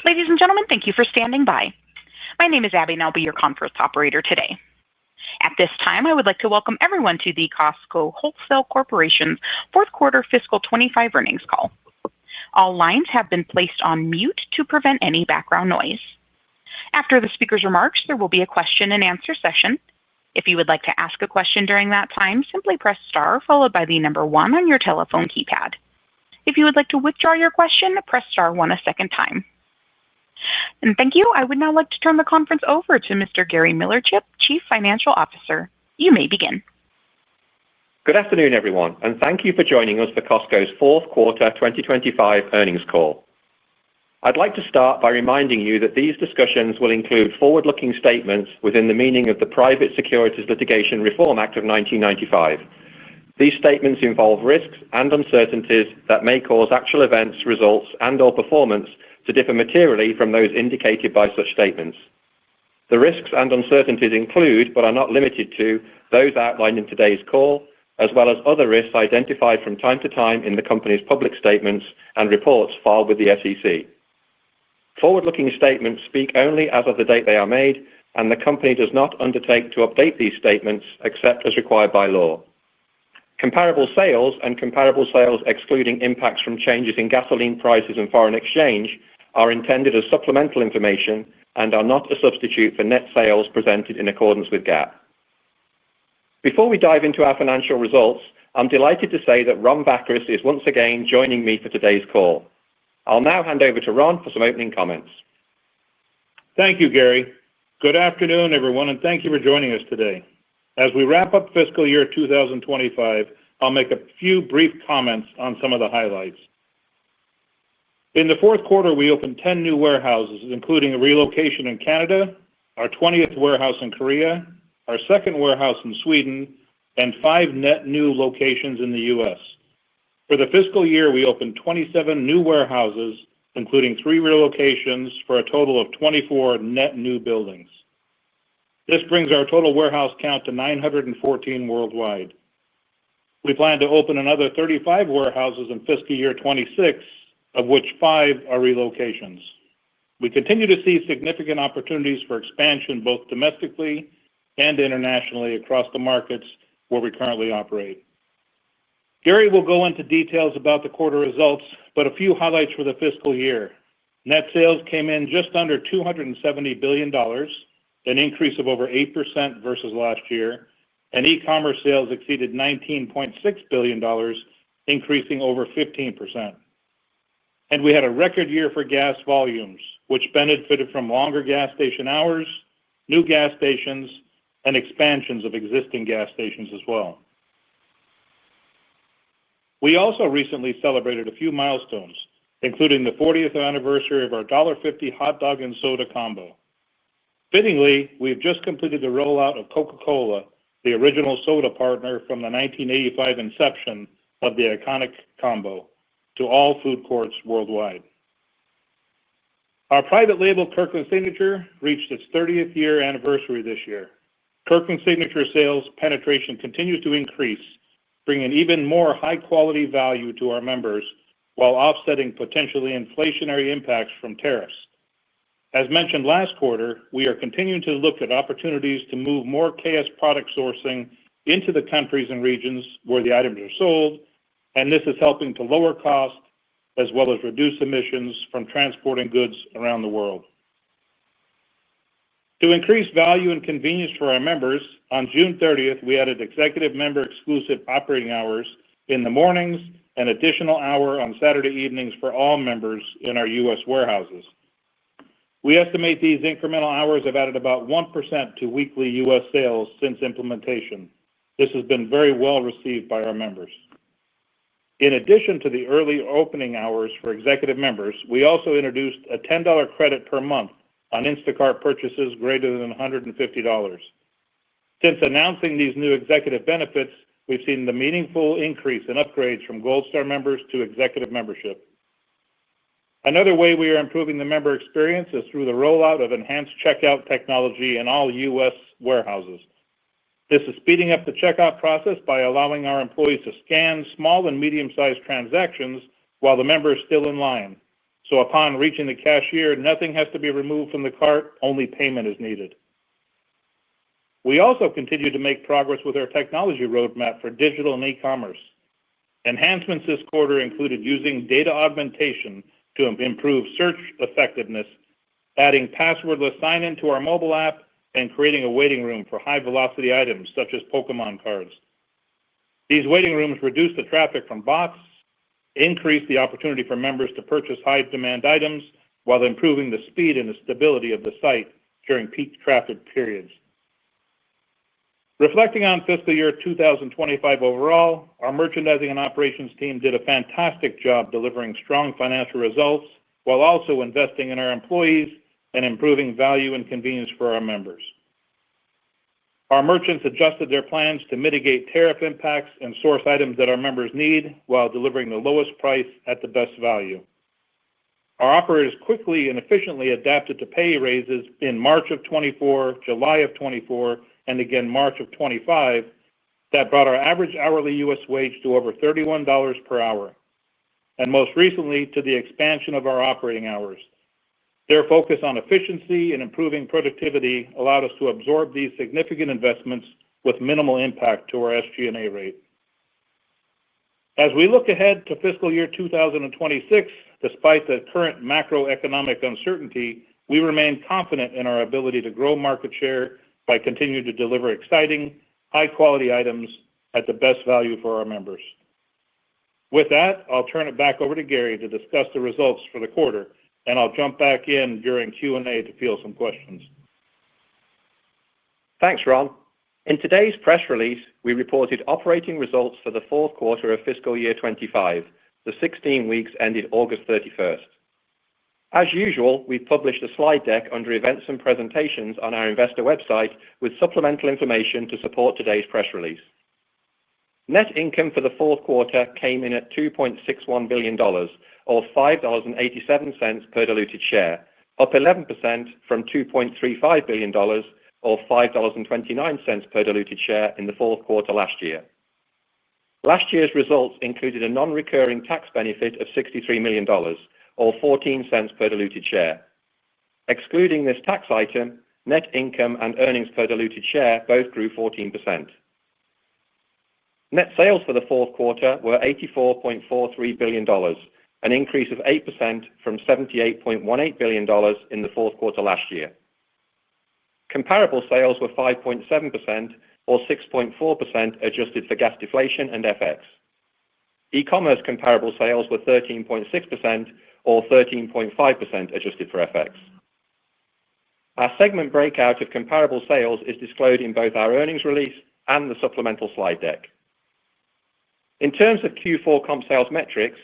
Ladies and gentlemen, thank you for standing by. My name is Abby and I'll be your conference operator today. At this time, I would like to welcome everyone to the Costco Wholesale Corporation's fourth quarter fiscal 25 earnings call. All lines have been placed on mute to prevent any background noise. After the speaker's remarks, there will be a question and answer session. If you would like to ask a question during that time, simply press star followed by the number 1 on your telephone keypad. If you would like to withdraw your question, press star 1 a second time. And thank you. I would now like to turn the conference over to Mr. Gary Millerchip, Chief Financial Officer. You may begin. Good afternoon, everyone, and thank you for joining us for Costco's fourth quarter 2025 earnings call. I'd like to start by reminding you that these discussions will include forward-looking statements within the meaning of the Private Securities Litigation Reform Act of 1995. These statements involve risks and uncertainties that may cause actual events, results, and/or performance to differ materially from those indicated by such statements. The risks and uncertainties include, but are not limited to, those outlined in today's call, as well as other risks identified from time to time in the company's public statements and reports filed with the SEC. Forward-looking statements speak only as of the date they are made, and the company does not undertake to update these statements except as required by law. Comparable sales and comparable sales excluding impacts from changes in gasoline prices and foreign exchange are intended as supplemental information and are not a substitute for net sales presented in accordance with GAAP. Before we dive into our financial results, I'm delighted to say that Ron Vaccaris is once again joining me for today's call. I'll now hand over to Ron for some opening comments. Thank you, Gary. Good afternoon, everyone, and thank you for joining us today. As we wrap up fiscal year 2025, I'll make a few brief comments on some of the highlights. In the fourth quarter, we opened 10 new warehouses, including a relocation in Canada, our 20th warehouse in Korea, our second warehouse in Sweden, and 5 net new locations in the U.S. For the fiscal year, we opened 27 new warehouses, including 3 relocations for a total of 24 net new buildings. This brings our total warehouse count to 914 worldwide. We plan to open another 35 warehouses in fiscal year 26, of which 5 are relocations. We continue to see significant opportunities for expansion both domestically and internationally across the markets where we currently operate. Gary will go into details about the quarter results, but a few highlights for the fiscal year. Net sales came in just under $270 billion, an increase of over 8% versus last year, and e-commerce sales exceeded $19.6 billion, increasing over 15%. And we had a record year for gas volumes, which benefited from longer gas station hours, new gas stations, and expansions of existing gas stations as well. We also recently celebrated a few milestones, including the 40th anniversary of our $1.50 hot dog and soda combo. Fittingly, we've just completed the rollout of Coca-Cola, the original soda partner from the 1985 inception of the iconic combo, to all food courts worldwide. Our private label Kirkland Signature reached its 30th year anniversary this year. Kirkland Signature sales penetration continues to increase, bringing even more high-quality value to our members while offsetting potentially inflationary impacts from tariffs. As mentioned last quarter, we are continuing to look at opportunities to move more KS product sourcing into the countries and regions where the items are sold, and this is helping to lower costs as well as reduce emissions from transporting goods around the world. To increase value and convenience for our members, on June 30th, we added executive member exclusive operating hours in the mornings and additional hour on Saturday evenings for all members in our U.S. warehouses. We estimate these incremental hours have added about 1% to weekly U.S. sales since implementation. This has been very well received by our members. In addition to the early opening hours for executive members, we also introduced a $10 credit per month on Instacart purchases greater than $150. Since announcing these new executive benefits, we've seen the meaningful increase in upgrades from Gold Star members to executive membership. Another way we are improving the member experience is through the rollout of enhanced checkout technology in all U.S. warehouses. This is speeding up the checkout process by allowing our employees to scan small and medium-sized transactions while the member is still in line, so upon reaching the cashier, nothing has to be removed from the cart, only payment is needed. We also continue to make progress with our technology roadmap for digital and e-commerce. Enhancements this quarter included using data augmentation to improve search effectiveness, adding passwordless sign-in to our mobile app, and creating a waiting room for high-velocity items such as Pokemon cards. These waiting rooms reduce the traffic from bots, increase the opportunity for members to purchase high-demand items, while improving the speed and the stability of the site during peak traffic periods. Reflecting on fiscal year 2025 overall, our merchandising and operations team did a fantastic job delivering strong financial results while also investing in our employees and improving value and convenience for our members. Our merchants adjusted their plans to mitigate tariff impacts and source items that our members need while delivering the lowest price at the best value. Our operators quickly and efficiently adapted to pay raises in March of 24, July of 24, and again March of 25 that brought our average hourly U.S. wage to over $31 per hour, and most recently to the expansion of our operating hours. Their focus on efficiency and improving productivity allowed us to absorb these significant investments with minimal impact to our SG&A rate. As we look ahead to fiscal year 2026, despite the current macroeconomic uncertainty, we remain confident in our ability to grow market share by continuing to deliver exciting, high-quality items at the best value for our members. With that, I'll turn it back over to Gary to discuss the results for the quarter, and I'll jump back in during Q&A to field some questions. Thanks, Ron. In today's press release, we reported operating results for the fourth quarter of fiscal year 25, the 16 weeks ended August 31st. As usual, we've published a slide deck under Events and Presentations on our investor website with supplemental information to support today's press release. Net income for the fourth quarter came in at $2.61 billion, or $5.87 per diluted share, up 11% from $2.35 billion, or $5.29 per diluted share in the fourth quarter last year. Last year's results included a non-recurring tax benefit of $63 million, or 14 cents per diluted share. Excluding this tax item, net income and earnings per diluted share both grew 14%. Net sales for the fourth quarter were $84.43 billion, an increase of 8% from $78.18 billion in the fourth quarter last year. Comparable sales were 5.7%, or 6.4% adjusted for gas deflation and FX. E-commerce comparable sales were 13.6%, or 13.5% adjusted for FX. Our segment breakout of comparable sales is disclosed in both our earnings release and the supplemental slide deck. In terms of Q4 comp sales metrics,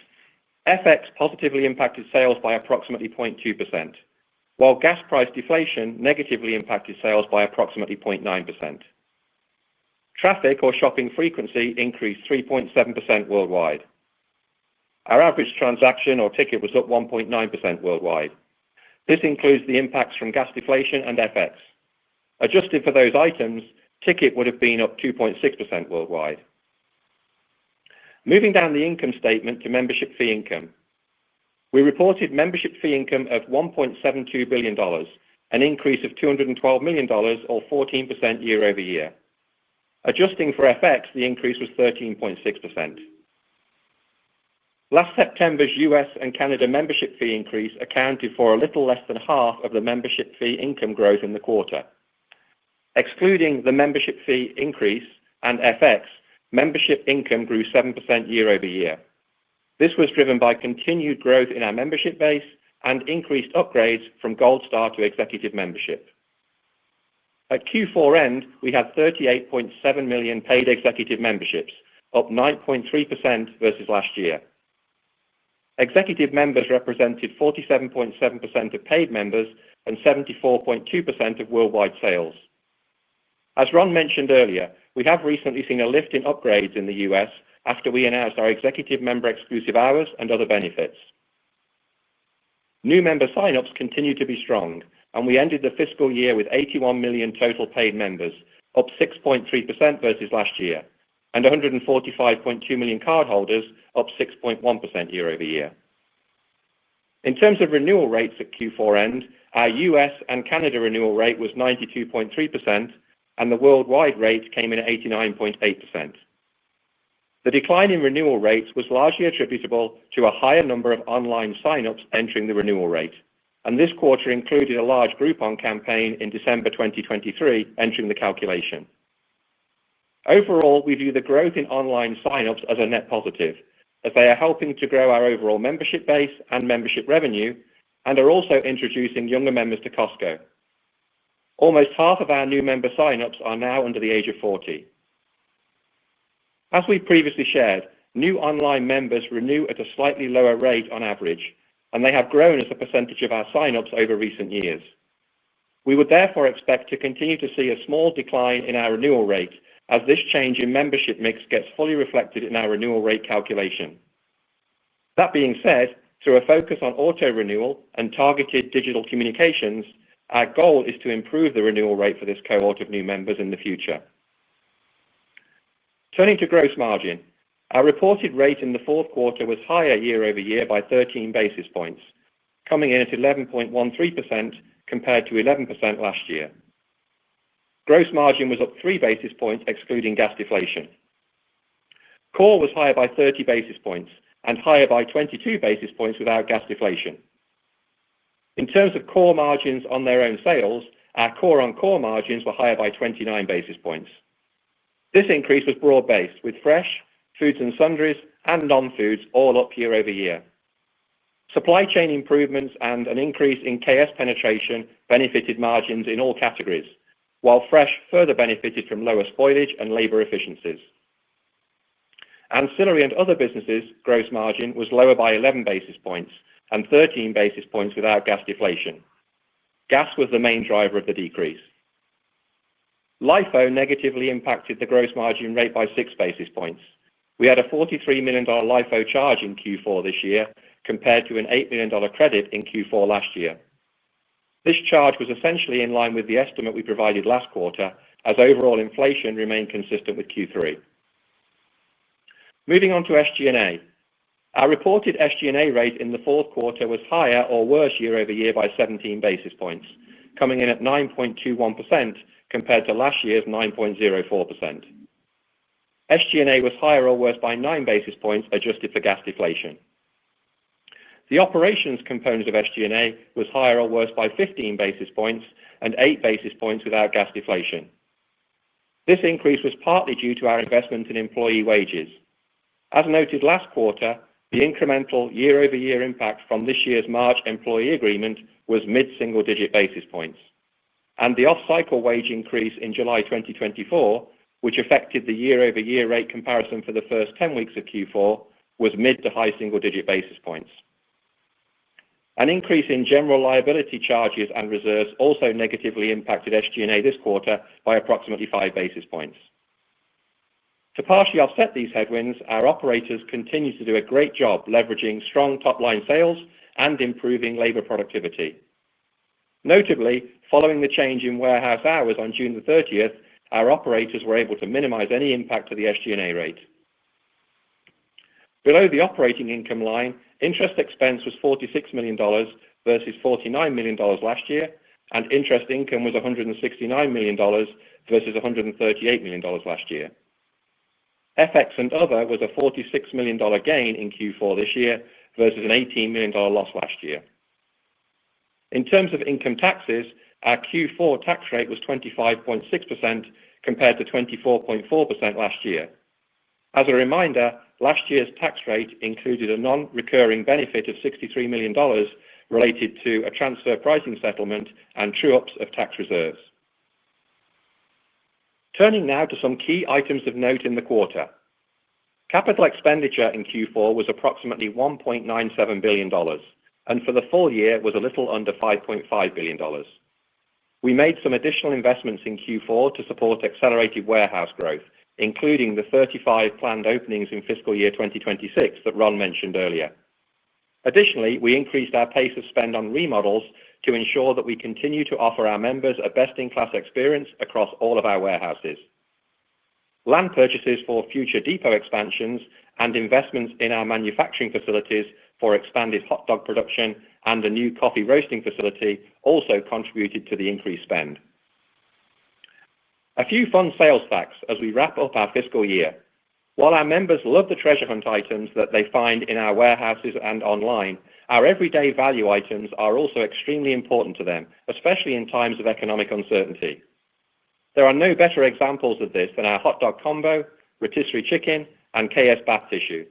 FX positively impacted sales by approximately 0.2%, while gas price deflation negatively impacted sales by approximately 0.9%. Traffic or shopping frequency increased 3.7% worldwide. Our average transaction or ticket was up 1.9% worldwide. This includes the impacts from gas deflation and FX. Adjusted for those items, ticket would have been up 2.6% worldwide. Moving down the income statement to membership fee income. We reported membership fee income of $1.72 billion, an increase of $212 million or 14% year over year. Adjusting for FX, the increase was 13.6%. Last September's US and Canada membership fee increase accounted for a little less than half of the membership fee income growth in the quarter. Excluding the membership fee increase and FX, membership income grew 7% year over year. This was driven by continued growth in our membership base and increased upgrades from Gold Star to Executive membership. At Q4 end, we had 38.7 million paid Executive memberships, up 9.3% versus last year. Executive members represented 47.7% of paid members and 74.2% of worldwide sales. As Ron mentioned earlier, we have recently seen a lift in upgrades in the US after we announced our Executive member exclusive hours and other benefits. New member signups continue to be strong, and we ended the fiscal year with 81 million total paid members, up 6.3% versus last year, and 145.2 million cardholders, up 6.1% year over year. In terms of renewal rates at Q4 end, our US and Canada renewal rate was 92.3%, and the worldwide rate came in at 89.8%. The decline in renewal rates was largely attributable to a higher number of online sign-ups entering the renewal rate, and this quarter included a large Groupon campaign in December 2023 entering the calculation. Overall, we view the growth in online sign-ups as a net positive, as they are helping to grow our overall membership base and membership revenue, and are also introducing younger members to Costco. Almost half of our new member sign-ups are now under the age of 40. As we previously shared, new online members renew at a slightly lower rate on average, and they have grown as a percentage of our sign-ups over recent years. We would therefore expect to continue to see a small decline in our renewal rate as this change in membership mix gets fully reflected in our renewal rate calculation. That being said, through a focus on auto-renewal and targeted digital communications, our goal is to improve the renewal rate for this cohort of new members in the future. Turning to gross margin, our reported rate in the fourth quarter was higher year over year by 13 basis points, coming in at 11.13% compared to 11% last year. Gross margin was up 3 basis points excluding gas deflation. Core was higher by 30 basis points and higher by 22 basis points without gas deflation. In terms of core margins on their own sales, our core-on-core margins were higher by 29 basis points. This increase was broad-based, with fresh, foods and sundries, and non-foods all up year over year. Supply chain improvements and an increase in KS penetration benefited margins in all categories, while fresh further benefited from lower spoilage and labor efficiencies. Ancillary and other businesses' gross margin was lower by 11 basis points and 13 basis points without gas deflation. Gas was the main driver of the decrease. LIFO negatively impacted the gross margin rate by 6 basis points. We had a $43 million LIFO charge in Q4 this year compared to an $8 million credit in Q4 last year. This charge was essentially in line with the estimate we provided last quarter, as overall inflation remained consistent with Q3. Moving on to SG&A. Our reported SG&A rate in the fourth quarter was higher or worse year over year by 17 basis points, coming in at 9.21% compared to last year's 9.04%. SG&A was higher or worse by 9 basis points adjusted for gas deflation. The operations component of SG&A was higher or worse by 15 basis points and 8 basis points without gas deflation. This increase was partly due to our investment in employee wages. As noted last quarter, the incremental year-over-year impact from this year's March employee agreement was mid-single-digit basis points, and the off-cycle wage increase in July 2024, which affected the year-over-year rate comparison for the first 10 weeks of Q4, was mid to high single-digit basis points. An increase in general liability charges and reserves also negatively impacted SG&A this quarter by approximately 5 basis points. To partially offset these headwinds, our operators continue to do a great job leveraging strong top-line sales and improving labor productivity. Notably, following the change in warehouse hours on June the 30th, our operators were able to minimize any impact to the SG&A rate. Below the operating income line, interest expense was $46 million versus $49 million last year, and interest income was $169 million versus $138 million last year. FX and other was a $46 million gain in Q4 this year versus an $18 million loss last year. In terms of income taxes, our Q4 tax rate was 25.6% compared to 24.4% last year. As a reminder, last year's tax rate included a non-recurring benefit of $63 million related to a transfer pricing settlement and true-ups of tax reserves. Turning now to some key items of note in the quarter. Capital expenditure in Q4 was approximately $1.97 billion, and for the full year was a little under $5.5 billion. We made some additional investments in Q4 to support accelerated warehouse growth, including the 35 planned openings in fiscal year 2026 that Ron mentioned earlier. Additionally, we increased our pace of spend on remodels to ensure that we continue to offer our members a best-in-class experience across all of our warehouses. Land purchases for future depot expansions and investments in our manufacturing facilities for expanded hot dog production and a new coffee roasting facility also contributed to the increased spend. A few fun sales facts as we wrap up our fiscal year. While our members love the treasure hunt items that they find in our warehouses and online, our everyday value items are also extremely important to them, especially in times of economic uncertainty. There are no better examples of this than our hot dog combo, rotisserie chicken, and KS bath tissue.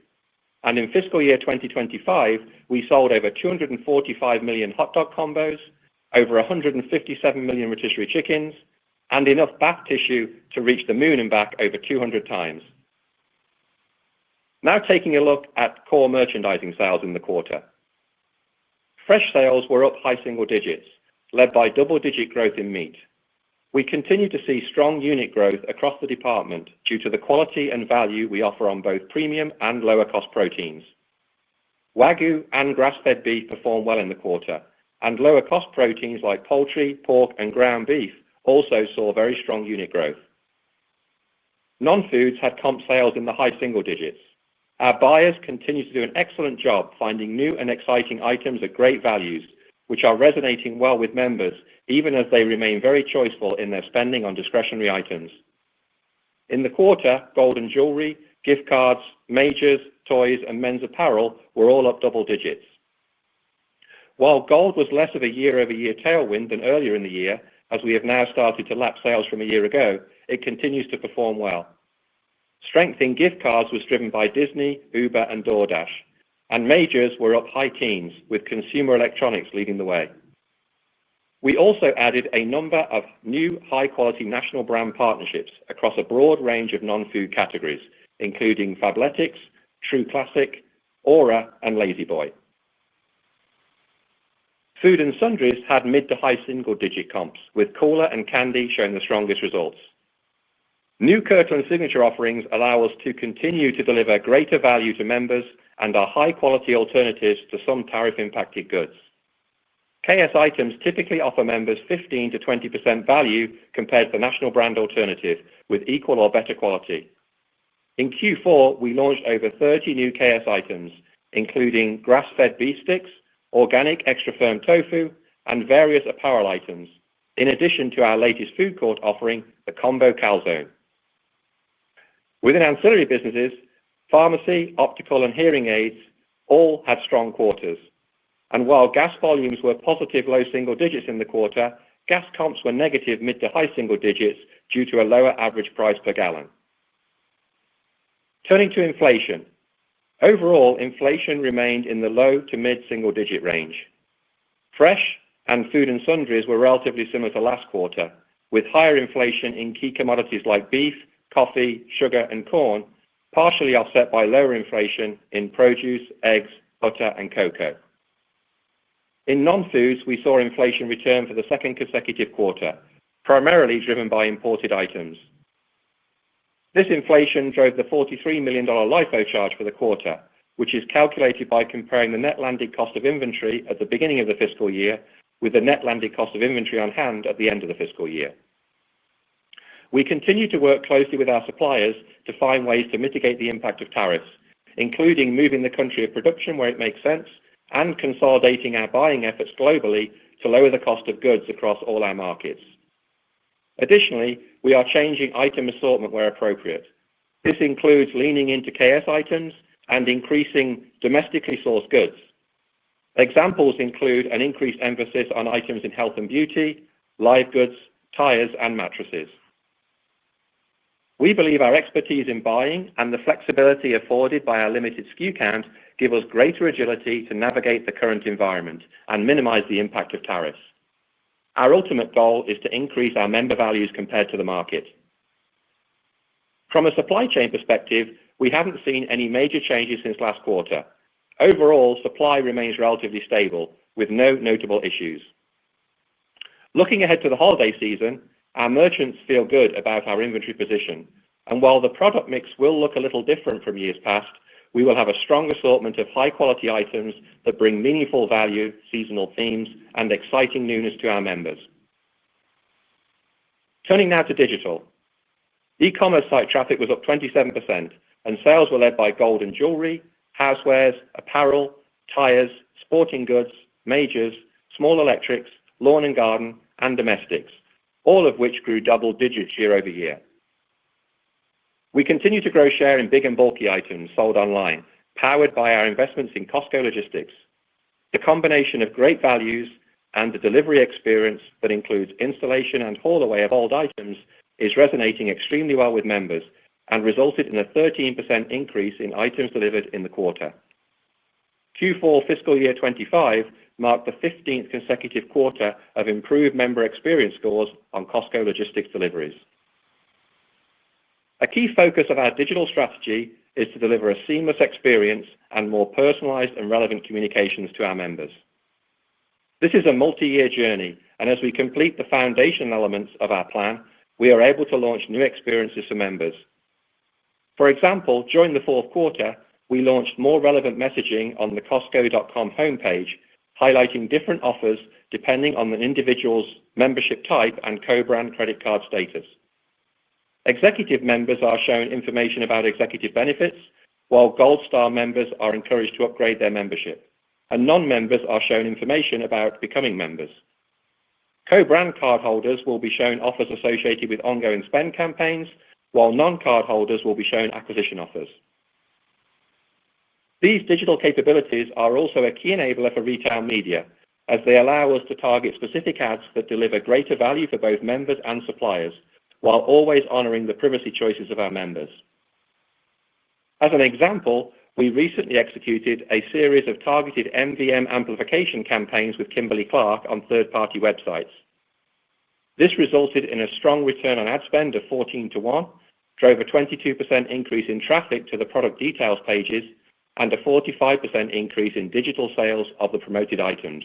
And in fiscal year 2025, we sold over 245 million hot dog combos, over 157 million rotisserie chickens, and enough bath tissue to reach the moon and back over 200 times. Now taking a look at core merchandising sales in the quarter. Fresh sales were up high single digits, led by double-digit growth in meat. We continue to see strong unit growth across the department due to the quality and value we offer on both premium and lower-cost proteins. Wagyu and grass-fed beef performed well in the quarter, and lower-cost proteins like poultry, pork, and ground beef also saw very strong unit growth. Non-foods had comp sales in the high single digits. Our buyers continue to do an excellent job finding new and exciting items at great values, which are resonating well with members, even as they remain very choiceful in their spending on discretionary items. In the quarter, gold and jewelry, gift cards, majors, toys, and men's apparel were all up double digits. While gold was less of a year-over-year tailwind than earlier in the year, as we have now started to lap sales from a year ago, it continues to perform well. Strength in gift cards was driven by Disney, Uber, and DoorDash, and majors were up high teens, with consumer electronics leading the way. We also added a number of new high-quality national brand partnerships across a broad range of non-food categories, including Fabletics, True Classic, Aura, and Lazy Boy. Food and sundries had mid to high single-digit comps, with cola and candy showing the strongest results. New Kirkland Signature offerings allow us to continue to deliver greater value to members and are high-quality alternatives to some tariff-impacted goods. KS items typically offer members 15 to 20% value compared to the national brand alternative, with equal or better quality. In Q4, we launched over 30 new KS items, including grass-fed beef sticks, organic extra firm tofu, and various apparel items, in addition to our latest food court offering, the Combo Calzone. Within ancillary businesses, pharmacy, optical, and hearing aids all had strong quarters. And while gas volumes were positive low single digits in the quarter, gas comps were negative mid to high single digits due to a lower average price per gallon. Turning to inflation. Overall, inflation remained in the low to mid single digit range. Fresh and food and sundries were relatively similar to last quarter, with higher inflation in key commodities like beef, coffee, sugar, and corn, partially offset by lower inflation in produce, eggs, butter, and cocoa. In non-foods, we saw inflation return for the second consecutive quarter, primarily driven by imported items. This inflation drove the $43 million LIFO charge for the quarter, which is calculated by comparing the net landed cost of inventory at the beginning of the fiscal year with the net landed cost of inventory on hand at the end of the fiscal year. We continue to work closely with our suppliers to find ways to mitigate the impact of tariffs, including moving the country of production where it makes sense and consolidating our buying efforts globally to lower the cost of goods across all our markets. Additionally, we are changing item assortment where appropriate. This includes leaning into KS items and increasing domestically sourced goods. Examples include an increased emphasis on items in health and beauty, live goods, tires, and mattresses. We believe our expertise in buying and the flexibility afforded by our limited SKU count give us greater agility to navigate the current environment and minimize the impact of tariffs. Our ultimate goal is to increase our member values compared to the market. From a supply chain perspective, we haven't seen any major changes since last quarter. Overall, supply remains relatively stable, with no notable issues. Looking ahead to the holiday season, our merchants feel good about our inventory position, and while the product mix will look a little different from years past, we will have a strong assortment of high-quality items that bring meaningful value, seasonal themes, and exciting newness to our members. Turning now to digital. E-commerce site traffic was up 27%, and sales were led by gold and jewelry, housewares, apparel, tires, sporting goods, majors, small electrics, lawn and garden, and domestics, all of which grew double digits year over year. We continue to grow share in big and bulky items sold online, powered by our investments in Costco Logistics. The combination of great values and the delivery experience that includes installation and haul away of old items is resonating extremely well with members and resulted in a 13% increase in items delivered in the quarter. Q4 fiscal year 25 marked the 15th consecutive quarter of improved member experience scores on Costco Logistics deliveries. A key focus of our digital strategy is to deliver a seamless experience and more personalized and relevant communications to our members. This is a multi-year journey, and as we complete the foundation elements of our plan, we are able to launch new experiences for members. For example, during the fourth quarter, we launched more relevant messaging on the Costco.com homepage, highlighting different offers depending on the individual's membership type and co-brand credit card status. Executive members are shown information about executive benefits, while Gold Star members are encouraged to upgrade their membership, and non-members are shown information about becoming members. Co-brand cardholders will be shown offers associated with ongoing spend campaigns, while non-cardholders will be shown acquisition offers. These digital capabilities are also a key enabler for retail media, as they allow us to target specific ads that deliver greater value for both members and suppliers, while always honoring the privacy choices of our members. As an example, we recently executed a series of targeted MVM amplification campaigns with Kimberly-Clark on third-party websites. This resulted in a strong return on ad spend of 14 to 1, drove a 22% increase in traffic to the product details pages, and a 45% increase in digital sales of the promoted items.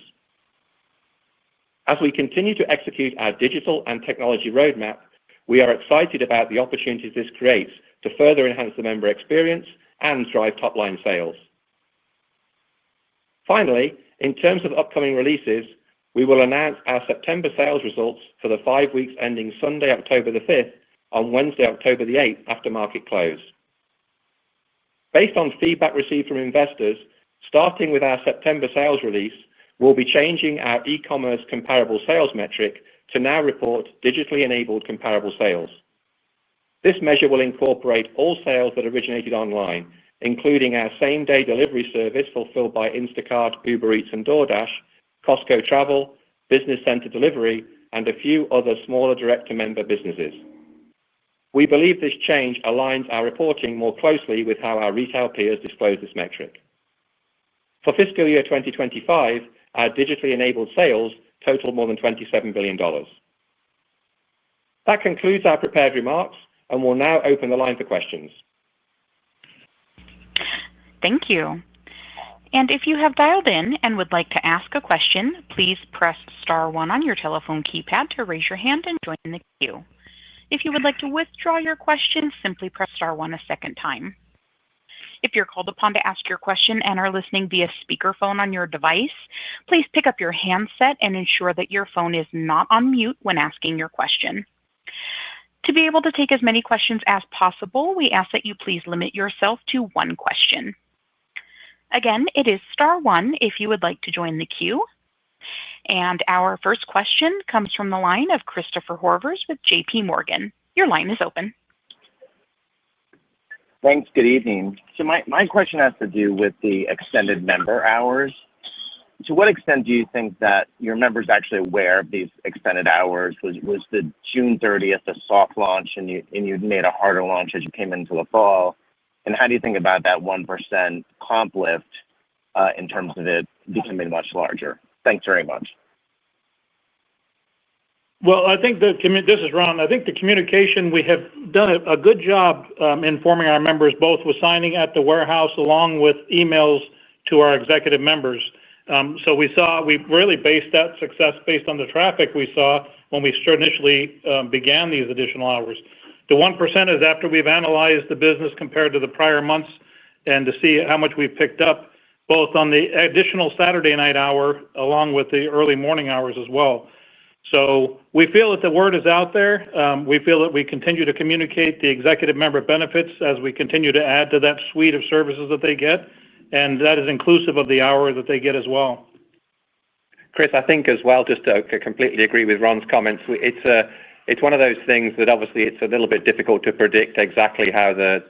As we continue to execute our digital and technology roadmap, we are excited about the opportunities this creates to further enhance the member experience and drive top-line sales. Finally, in terms of upcoming releases, we will announce our September sales results for the 5 weeks ending Sunday, October the 5th, on Wednesday, October the 8th, after market close. Based on feedback received from investors, starting with our September sales release, we'll be changing our e-commerce comparable sales metric to now report digitally enabled comparable sales. This measure will incorporate all sales that originated online, including our same-day delivery service fulfilled by Instacart, Uber Eats, and DoorDash, Costco Travel, Business Center Delivery, and a few other smaller direct-to-member businesses. We believe this change aligns our reporting more closely with how our retail peers disclose this metric. For fiscal year 2025, our digitally enabled sales total more than $27 billion. That concludes our prepared remarks, and we'll now open the line for questions. Thank you. And if you have dialed in and would like to ask a question, please press star 1 on your telephone keypad to raise your hand and join the queue. If you would like to withdraw your question, simply press star 1 a second time. If you're called upon to ask your question and are listening via speakerphone on your device, please pick up your handset and ensure that your phone is not on mute when asking your question. To be able to take as many questions as possible, we ask that you please limit yourself to 1 question. Again, it is star 1 if you would like to join the queue. And our first question comes from the line of Christopher Horvers with JP Morgan. Your line is open. Thanks. Good evening. So my question has to do with the extended member hours. To what extent do you think that your members actually aware of these extended hours? Was the June 30th a soft launch and you made a harder launch as you came into the fall? And how do you think about that 1% comp lift in terms of it becoming much larger? Thanks very much. Well, I think this is Ron. I think the communication, we have done a good job informing our members, both with signing at the warehouse along with emails to our executive members. So we really based that success based on the traffic we saw when we initially began these additional hours. The 1% is after we've analyzed the business compared to the prior months and to see how much we've picked up, both on the additional Saturday night hour along with the early morning hours as well. So we feel that the word is out there. We feel that we continue to communicate the executive member benefits as we continue to add to that suite of services that they get. And that is inclusive of the hour that they get as well. Chris, I think as well, just to completely agree with Ron's comments, it's one of those things that obviously it's a little bit difficult to predict exactly how the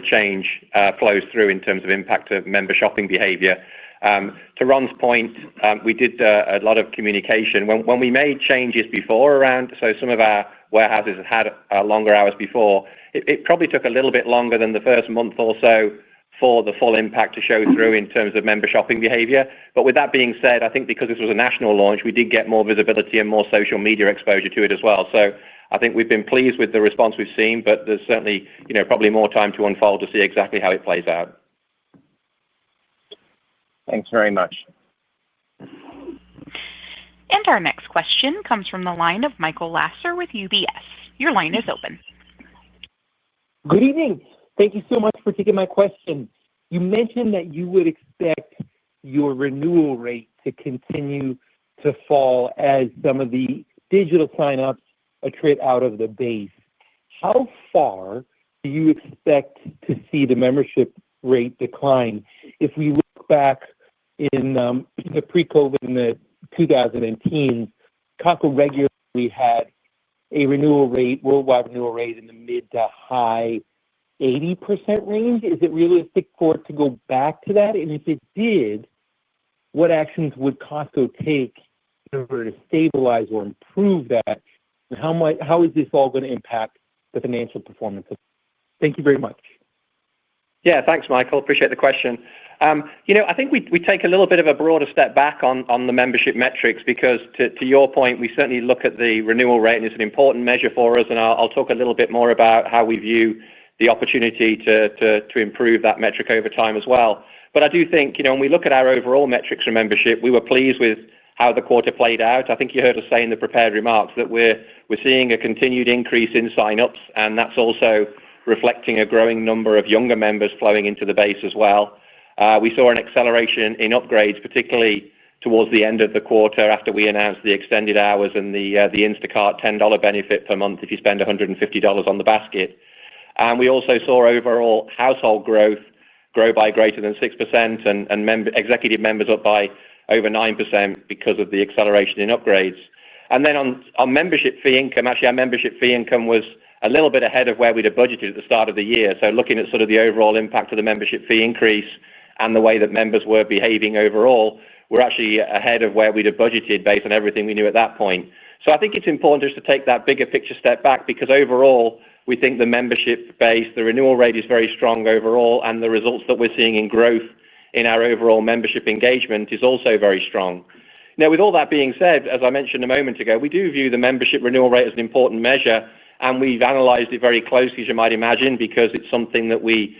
change flows through in terms of impact of member shopping behavior. To Ron's point, we did a lot of communication. When we made changes before around, so some of our warehouses had longer hours before, it probably took a little bit longer than the first month or so for the full impact to show through in terms of member shopping behavior. But with that being said, I think because this was a national launch, we did get more visibility and more social media exposure to it as well. So I think we've been pleased with the response we've seen, but there's certainly, probably more time to unfold to see exactly how it plays out. Thanks very much. And our next question comes from the line of Michael Lasser with UBS. Your line is open. Good evening. Thank you so much for taking my question. You mentioned that you would expect your renewal rate to continue to fall as some of the digital signups attrit out of the base. How far do you expect to see the membership rate decline? If we look back in the pre-COVID in the 2010s, Costco regularly had a worldwide renewal rate in the mid to high 80% range. Is it realistic for it to go back to that? And if it did, what actions would Costco take in order to stabilize or improve that? And how is this all going to impact the financial performance? Thank you very much. Yeah, thanks, Michael. Appreciate the question. I think we take a little bit of a broader step back on the membership metrics because, to your point, we certainly look at the renewal rate, and it's an important measure for us. And I'll talk a little bit more about how we view the opportunity to improve that metric over time as well. But I do think, when we look at our overall metrics for membership, we were pleased with how the quarter played out. I think you heard us say in the prepared remarks that we're seeing a continued increase in signups, and that's also reflecting a growing number of younger members flowing into the base as well. We saw an acceleration in upgrades, particularly towards the end of the quarter after we announced the extended hours and the Instacart $10 benefit per month if you spend $150 on the basket. And we also saw overall household growth grow by greater than 6% and executive members up by over 9% because of the acceleration in upgrades. And then on membership fee income, actually our membership fee income was a little bit ahead of where we'd have budgeted at the start of the year. So looking at sort of the overall impact of the membership fee increase and the way that members were behaving overall, we're actually ahead of where we'd have budgeted based on everything we knew at that point. So I think it's important just to take that bigger picture step back because overall, we think the membership base, the renewal rate is very strong overall, and the results that we're seeing in growth in our overall membership engagement is also very strong. Now, with all that being said, as I mentioned a moment ago, we do view the membership renewal rate as an important measure, and we've analyzed it very closely, as you might imagine, because it's something that we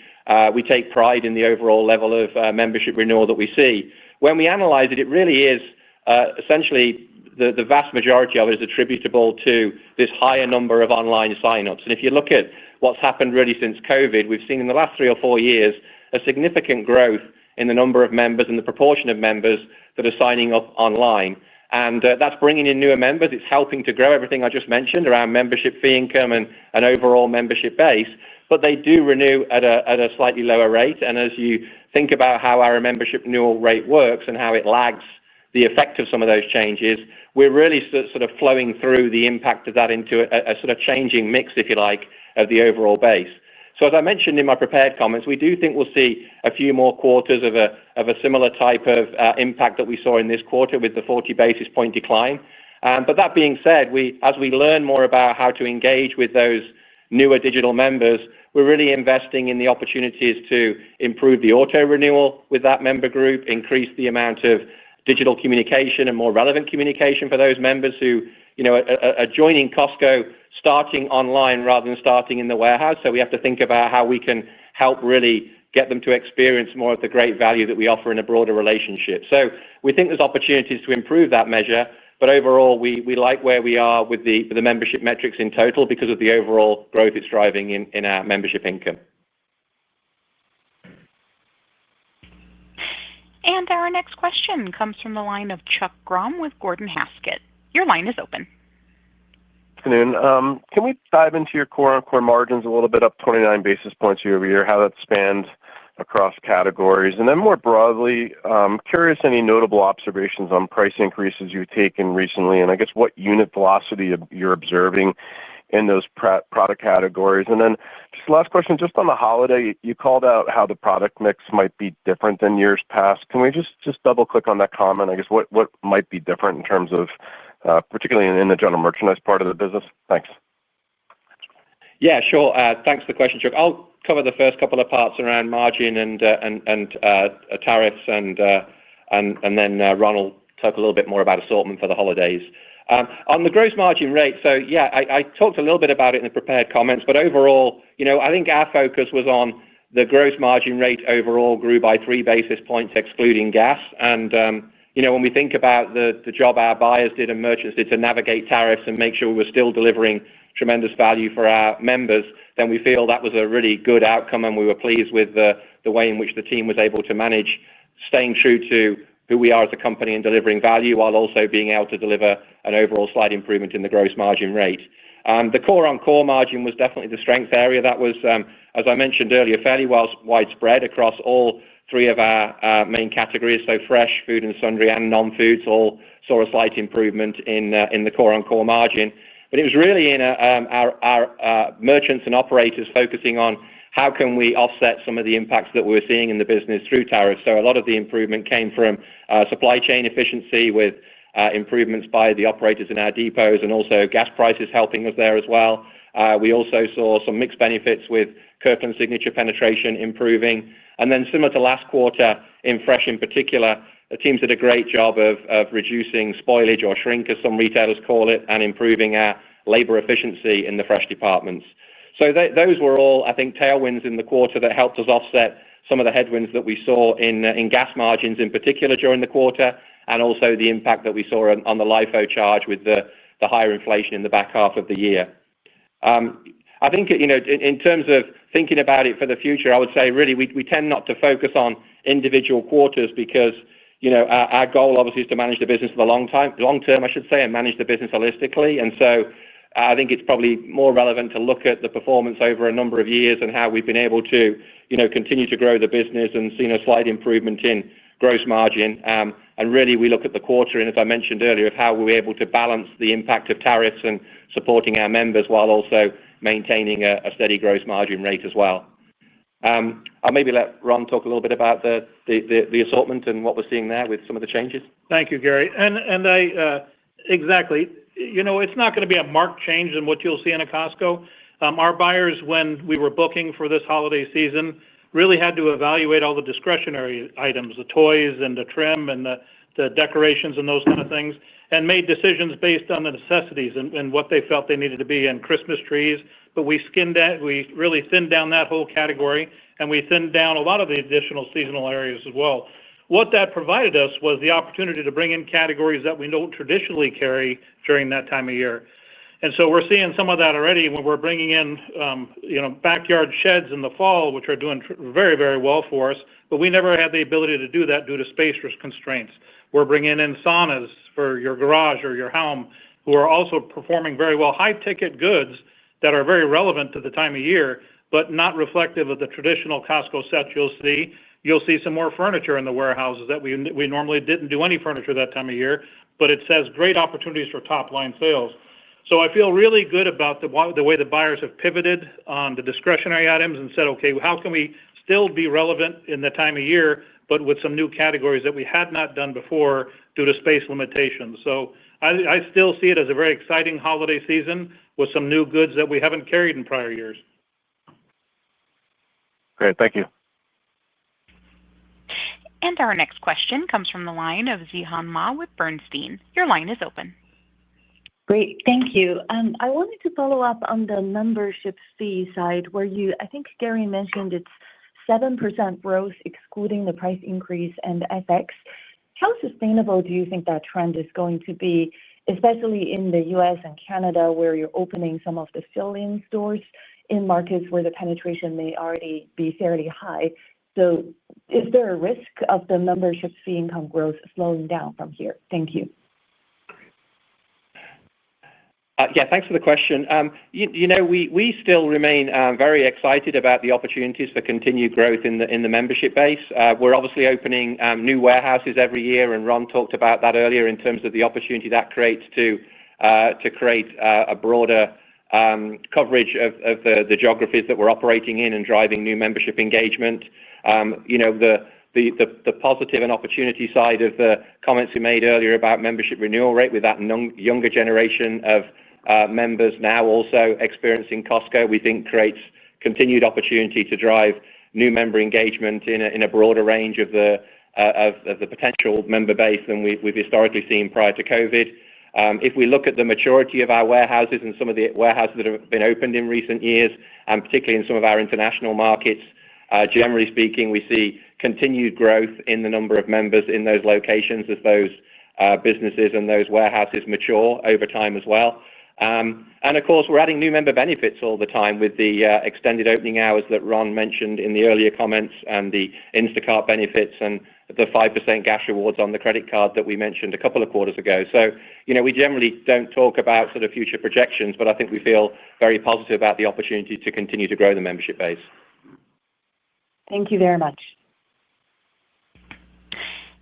take pride in the overall level of membership renewal that we see. When we analyze it, it really is essentially the vast majority of it is attributable to this higher number of online signups. And if you look at what's happened really since COVID, we've seen in the last 3 or 4 years a significant growth in the number of members and the proportion of members that are signing up online. And that's bringing in newer members. It's helping to grow everything I just mentioned around membership fee income and an overall membership base. But they do renew at a slightly lower rate. And as you think about how our membership renewal rate works and how it lags the effect of some of those changes, we're really sort of flowing through the impact of that into a sort of changing mix, if you like, of the overall base. So as I mentioned in my prepared comments, we do think we'll see a few more quarters of a similar type of impact that we saw in this quarter with the 40 basis point decline. But that being said, as we learn more about how to engage with those newer digital members, we're really investing in the opportunities to improve the auto renewal with that member group, increase the amount of digital communication and more relevant communication for those members who are joining Costco starting online rather than starting in the warehouse. So we have to think about how we can help really get them to experience more of the great value that we offer in a broader relationship. So we think there's opportunities to improve that measure, but overall we like where we are with the membership metrics in total because of the overall growth it's driving in our membership income. And our next question comes from the line of Chuck Grom with Gordon Haskett. Your line is open. Good afternoon. Can we dive into your core margins a little bit, up 29 basis points year over year, how that spanned across categories? And then more broadly, curious any notable observations on price increases you've taken recently, and I guess what unit velocity you're observing in those product categories. And then just last question, just on the holiday, you called out how the product mix might be different than years past. Can we just double click on that comment? I guess what might be different in terms of, particularly in the general merchandise part of the business? Thanks. Yeah, sure. Thanks for the question, Chuck. I'll cover the first couple of parts around margin and tariffs, and then Ron will talk a little bit more about assortment for the holidays. On the gross margin rate, so yeah, I talked a little bit about it in the prepared comments, but overall, I think our focus was on the gross margin rate overall grew by 3 basis points excluding gas. And, when we think about the job our buyers did and merchants did to navigate tariffs and make sure we were still delivering tremendous value for our members, then we feel that was a really good outcome, and we were pleased with the way in which the team was able to manage staying true to who we are as a company and delivering value while also being able to deliver an overall slight improvement in the gross margin rate. The core margin was definitely the strength area. That was, as I mentioned earlier, fairly widespread across all 3 of our main categories. So fresh, food and sundry, and non-foods all saw a slight improvement in the core margin. But it was really in our merchants and operators focusing on how can we offset some of the impacts that we're seeing in the business through tariffs. So a lot of the improvement came from supply chain efficiency with improvements by the operators in our depots, and also gas prices helping us there as well. We also saw some mixed benefits with Kirkland Signature penetration improving. And then similar to last quarter, in fresh in particular, the teams did a great job of reducing spoilage or shrink, as some retailers call it, and improving our labor efficiency in the fresh departments. So those were all, I think, tailwinds in the quarter that helped us offset some of the headwinds that we saw in gas margins in particular during the quarter, and also the impact that we saw on the LIFO charge with the higher inflation in the back half of the year. I think, in terms of thinking about it for the future, I would say really we tend not to focus on individual quarters because, our goal obviously is to manage the business for the long term, I should say, and manage the business holistically. And so I think it's probably more relevant to look at the performance over a number of years and how we've been able to, continue to grow the business and seen a slight improvement in gross margin. And really we look at the quarter, and as I mentioned earlier, of how we were able to balance the impact of tariffs and supporting our members while also maintaining a steady gross margin rate as well. I'll maybe let Ron talk a little bit about the assortment and what we're seeing there with some of the changes. Thank you, Gary. And I exactly. It's not going to be a marked change in what you'll see in a Costco. Our buyers, when we were booking for this holiday season, really had to evaluate all the discretionary items, the toys and the trim and the decorations and those kind of things, and made decisions based on the necessities and what they felt they needed to be in Christmas trees. But we really thinned down that whole category, and we thinned down a lot of the additional seasonal areas as well. What that provided us was the opportunity to bring in categories that we don't traditionally carry during that time of year. And so we're seeing some of that already when we're bringing in, backyard sheds in the fall, which are doing very, very well for us. But we never had the ability to do that due to space constraints. We're bringing in saunas for your garage or your home, who are also performing very well. High-ticket goods that are very relevant to the time of year, but not reflective of the traditional Costco sets you'll see. You'll see some more furniture in the warehouses that we normally didn't do any furniture that time of year, but it says great opportunities for top-line sales. So I feel really good about the way the buyers have pivoted on the discretionary items and said, okay, how can we still be relevant in the time of year, but with some new categories that we had not done before due to space limitations. So I still see it as a very exciting holiday season with some new goods that we haven't carried in prior years. Great, thank you. And our next question comes from the line of Zihan Ma with Bernstein. Your line is open. Great, thank you. I wanted to follow up on the membership fee side where I think Gary mentioned it's 7% growth excluding the price increase and FX. How sustainable do you think that trend is going to be, especially in the US and Canada where you're opening some of the fill-in stores in markets where the penetration may already be fairly high? So is there a risk of the membership fee income growth slowing down from here? Thank you. Yeah, thanks for the question. We still remain very excited about the opportunities for continued growth in the membership base. We're obviously opening new warehouses every year, and Ron talked about that earlier in terms of the opportunity that creates to create a broader coverage of the geographies that we're operating in and driving new membership engagement. The positive and opportunity side of the comments we made earlier about membership renewal rate with that younger generation of members now also experiencing Costco, we think creates continued opportunity to drive new member engagement in a broader range of the potential member base than we've historically seen prior to COVID. If we look at the maturity of our warehouses and some of the warehouses that have been opened in recent years, and particularly in some of our international markets, generally speaking, we see continued growth in the number of members in those locations as those businesses and those warehouses mature over time as well. And of course, we're adding new member benefits all the time with the extended opening hours that Ron mentioned in the earlier comments, and the Instacart benefits, and the 5% gas rewards on the credit card that we mentioned a couple of quarters ago. So, we generally don't talk about sort of future projections, but I think we feel very positive about the opportunity to continue to grow the membership base. Thank you very much.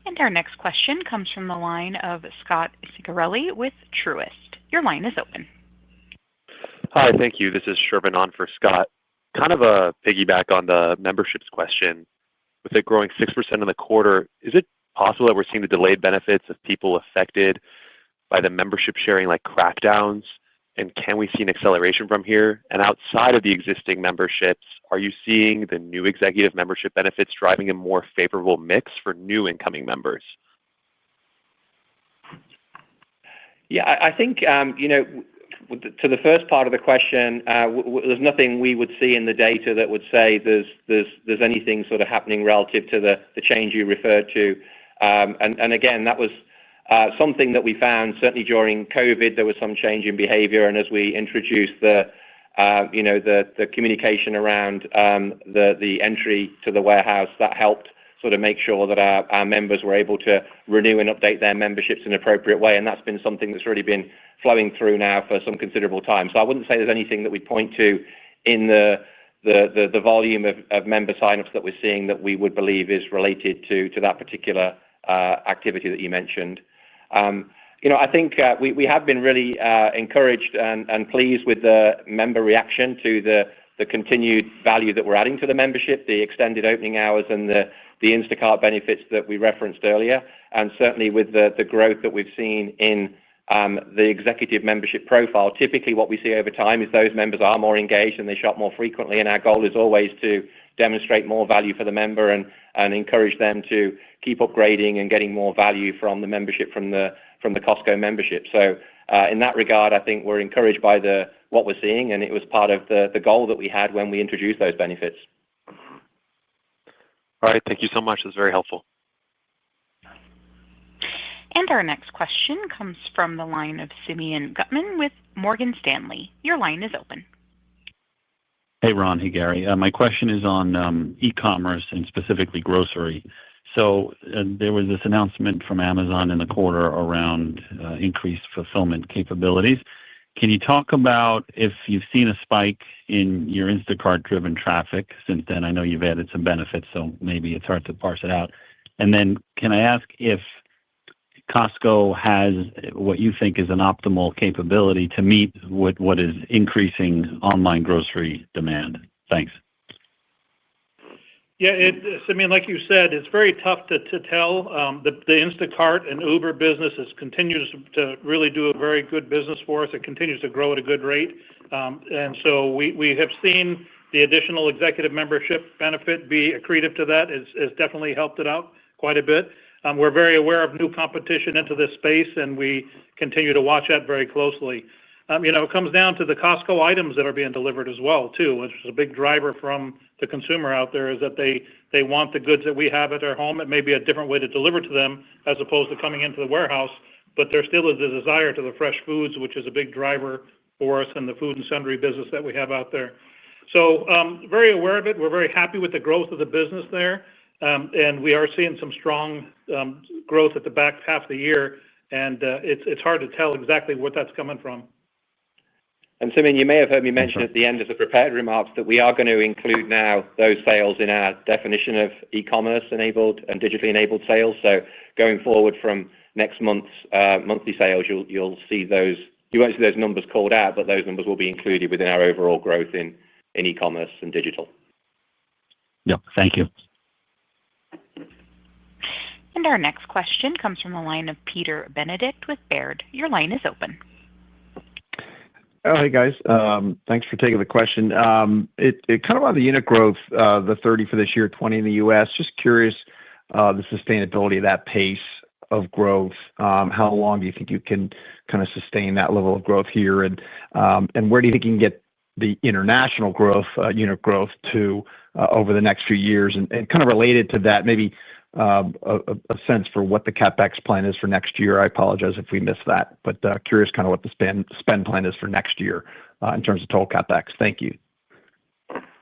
And our next question comes from the line of Scott Ciccarelli with Truist. Your line is open. Hi, thank you. This is Sherman on for Scott. Kind of a piggyback on the memberships question. With it growing 6% in the quarter, is it possible that we're seeing the delayed benefits of people affected by the membership sharing like crackdowns? And can we see an acceleration from here? And outside of the existing memberships, are you seeing the new executive membership benefits driving a more favorable mix for new incoming members? Yeah, I think, to the first part of the question, there's nothing we would see in the data that would say there's anything sort of happening relative to the change you referred to. And again, that was something that we found certainly during COVID. There was some change in behavior, and as we introduced the communication around the entry to the warehouse, that helped sort of make sure that our members were able to renew and update their memberships in an appropriate way. And that's been something that's really been flowing through now for some considerable time. So I wouldn't say there's anything that we point to in the volume of member signups that we're seeing that we would believe is related to that particular activity that you mentioned. I think we have been really encouraged and pleased with the member reaction to the continued value that we're adding to the membership, the extended opening hours, and the Instacart benefits that we referenced earlier. And certainly with the growth that we've seen in the executive membership profile, typically what we see over time is those members are more engaged and they shop more frequently. And our goal is always to demonstrate more value for the member and encourage them to keep upgrading and getting more value from the membership from the Costco membership. So in that regard, I think we're encouraged by what we're seeing, and it was part of the goal that we had when we introduced those benefits. All right, thank you so much. That's very helpful. And our next question comes from the line of Simeon Gutman with Morgan Stanley. Your line is open. Hey, Ron. Hey, Gary. My question is on e-commerce and specifically grocery. So there was this announcement from Amazon in the quarter around increased fulfillment capabilities. Can you talk about if you've seen a spike in your Instacart-driven traffic since then? I know you've added some benefits, so maybe it's hard to parse it out. And then can I ask if Costco has what you think is an optimal capability to meet what is increasing online grocery demand? Thanks. Yeah, like you said, it's very tough to tell. The Instacart and Uber business continues to really do a very good business for us. It continues to grow at a good rate. And so we have seen the additional executive membership benefit be accretive to that. It's definitely helped it out quite a bit. We're very aware of new competition into this space, and we continue to watch that very closely. It comes down to the Costco items that are being delivered as well, too, which is a big driver from the consumer out there, is that they want the goods that we have at their home. It may be a different way to deliver to them as opposed to coming into the warehouse, but there still is a desire to the fresh foods, which is a big driver for us in the food and sundry business that we have out there. So very aware of it. We're very happy with the growth of the business there. And we are seeing some strong growth at the back half of the year. And it's hard to tell exactly what that's coming from. And Simeon, you may have heard me mention at the end of the prepared remarks that we are going to include now those sales in our definition of e-commerce enabled and digitally enabled sales. So going forward from next month's monthly sales, you'll see those. You won't see those numbers called out, but those numbers will be included within our overall growth in e-commerce and digital. Yep. Thank you. And our next question comes from the line of Peter Benedict with Baird. Your line is open. Oh, hey guys. Thanks for taking the question. It kind of on the unit growth, the 30 for this year, 20 in the U.S. Just curious, the sustainability of that pace of growth. How long do you think you can kind of sustain that level of growth here, and where do you think you can get the international growth, unit growth to over the next few years? And kind of related to that, maybe a sense for what the CapEx plan is for next year. I apologize if we missed that, but curious kind of what the spend plan is for next year in terms of total CapEx. Thank you.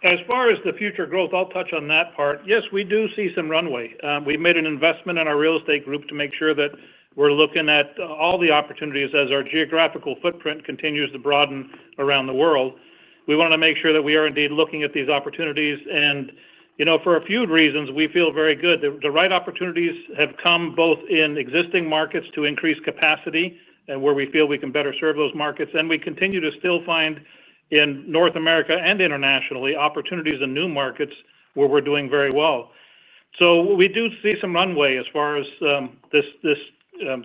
As far as the future growth, I'll touch on that part. Yes, we do see some runway. We've made an investment in our real estate group to make sure that we're looking at all the opportunities as our geographical footprint continues to broaden around the world. We want to make sure that we are indeed looking at these opportunities, and for a few reasons, we feel very good. The right opportunities have come both in existing markets to increase capacity and where we feel we can better serve those markets. And we continue to still find in North America and internationally opportunities in new markets where we're doing very well. So we do see some runway as far as this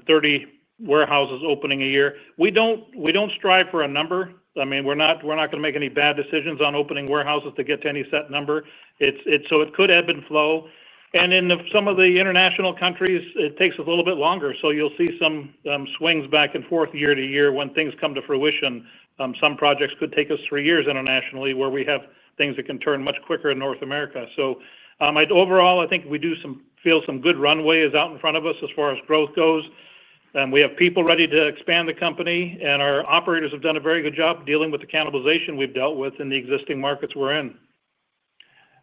30 warehouses opening a year. We don't strive for a number. I mean, we're not going to make any bad decisions on opening warehouses to get to any set number. So it could ebb and flow. And in some of the international countries, it takes a little bit longer. So you'll see some swings back and forth year to year when things come to fruition. Some projects could take us 3 years internationally, where we have things that can turn much quicker in North America. So overall, I think we do feel some good runway is out in front of us as far as growth goes. We have people ready to expand the company, and our operators have done a very good job dealing with the cannibalization we've dealt with in the existing markets we're in.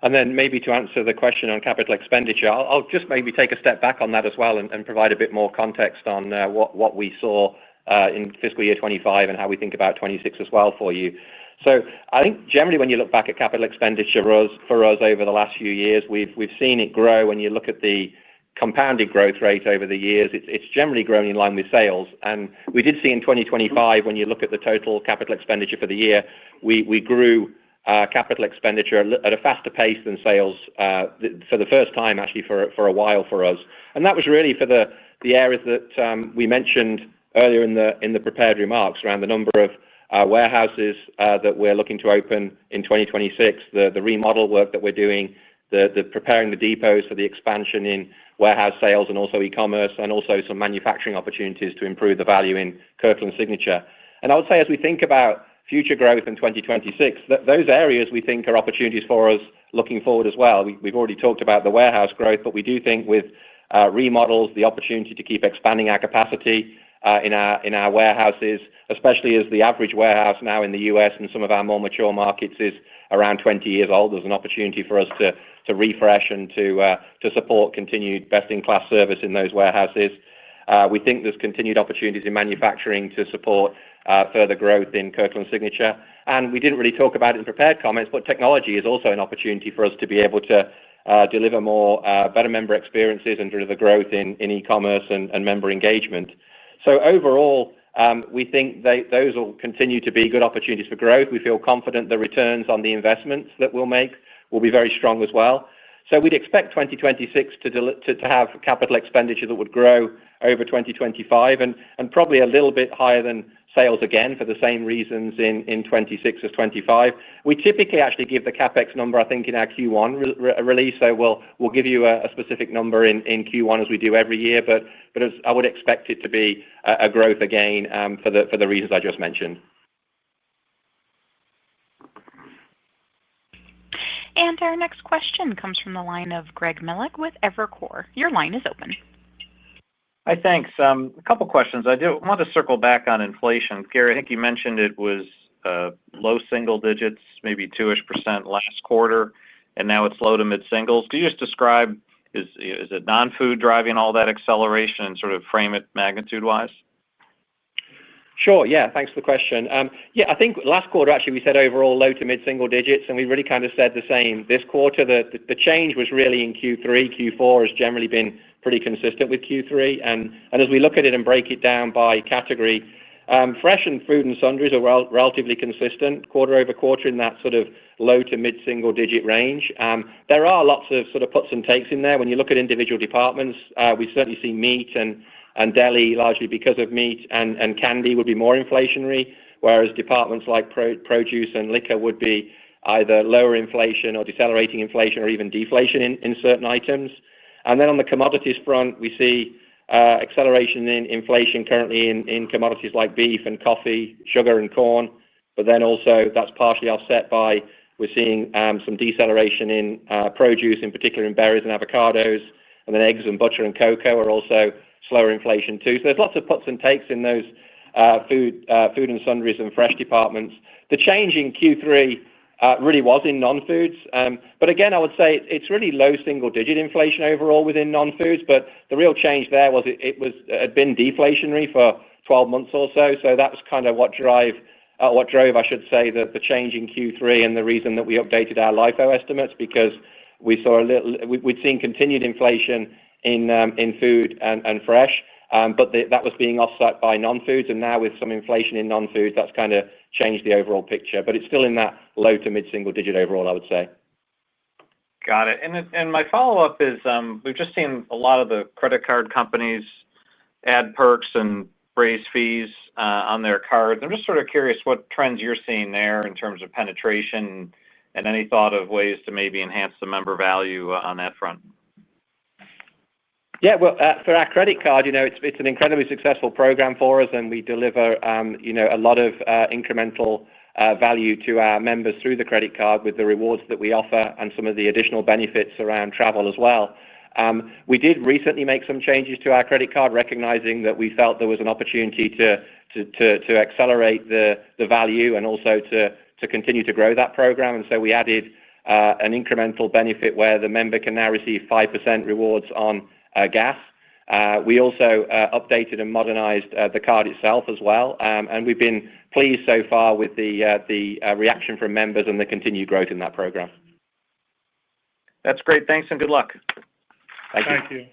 And then maybe to answer the question on capital expenditure, I'll just maybe take a step back on that as well and provide a bit more context on what we saw in fiscal year 25 and how we think about 26 as well for you. So I think generally when you look back at capital expenditure for us over the last few years, we've seen it grow. When you look at the compounded growth rate over the years, it's generally grown in line with sales. And we did see in 2025, when you look at the total capital expenditure for the year, we grew capital expenditure at a faster pace than sales for the first time, actually, for a while for us. And that was really for the areas that we mentioned earlier in the prepared remarks around the number of warehouses that we're looking to open in 2026, the remodel work that we're doing, the preparing the depots for the expansion in warehouse sales and also e-commerce, and also some manufacturing opportunities to improve the value in Kirkland Signature. And I would say as we think about future growth in 2026, those areas we think are opportunities for us looking forward as well. We've already talked about the warehouse growth, but we do think with remodels, the opportunity to keep expanding our capacity in our warehouses, especially as the average warehouse now in the U.S. and some of our more mature markets is around 20 years old. There's an opportunity for us to refresh and to support continued best-in-class service in those warehouses. We think there's continued opportunities in manufacturing to support further growth in Kirkland Signature. And we didn't really talk about it in prepared comments, but technology is also an opportunity for us to be able to deliver more better member experiences and deliver growth in e-commerce and member engagement. So overall, we think those will continue to be good opportunities for growth. We feel confident the returns on the investments that we'll make will be very strong as well. So we'd expect 2026 to have capital expenditure that would grow over 2025 and probably a little bit higher than sales again for the same reasons in 26 as 25. We typically actually give the CapEx number, I think, in our Q1 release. So we'll give you a specific number in Q1 as we do every year. But as I would expect it to be a growth again for the reasons I just mentioned. And our next question comes from the line of Greg Melich with Evercore. Your line is open. Hi, thanks. A couple questions. I do want to circle back on inflation. Gary, I think you mentioned it was low single digits, maybe 2% last quarter, and now it's low to mid singles. Could you just describe, is it non-food driving all that acceleration and sort of frame it magnitude-wise? Sure. Yeah. Thanks for the question. I think last quarter, actually, we said overall low to mid-single digits, and we really kind of said the same this quarter. The change was really in Q3. Q4 has generally been pretty consistent with Q3. And as we look at it and break it down by category, fresh and food and sundries are relatively consistent quarter over quarter in that sort of low to mid-single digit range. There are lots of sort of puts and takes in there. When you look at individual departments, we certainly see meat and deli largely because of meat, and candy would be more inflationary, whereas departments like produce and liquor would be either lower inflation or decelerating inflation or even deflation in certain items. And then on the commodities front, we see acceleration in inflation currently in commodities like beef and coffee, sugar and corn, but then also that's partially offset by we're seeing some deceleration in produce, in particular in berries and avocados, and then eggs and butter and cocoa are also slower inflation too. So there's lots of puts and takes in those food and sundries and fresh departments. The change in Q3 really was in non-foods. But again, I would say it's really low single-digit inflation overall within non-foods. But the real change there was it had been deflationary for 12 months or so. So that was kind of what drove, I should say, the change in Q3 and the reason that we updated our LIFO estimates, because we saw we'd seen continued inflation in food and fresh. But that was being offset by non-foods, and now with some inflation in non-foods, that's kind of changed the overall picture. But it's still in that low to mid-single digit overall, I would say. Got it. And my follow-up is we've just seen a lot of the credit card companies add perks and raise fees on their cards. I'm just sort of curious what trends you're seeing there in terms of penetration and any thought of ways to maybe enhance the member value on that front. Yeah, well, for our credit card, it's an incredibly successful program for us, and we deliver, a lot of incremental value to our members through the credit card with the rewards that we offer and some of the additional benefits around travel as well. We did recently make some changes to our credit card, recognizing that we felt there was an opportunity to accelerate the value and also to continue to grow that program. And so we added an incremental benefit where the member can now receive 5% rewards on gas. We also updated and modernized the card itself as well, and we've been pleased so far with the reaction from members and the continued growth in that program. That's great. Thanks and good luck. Thank you.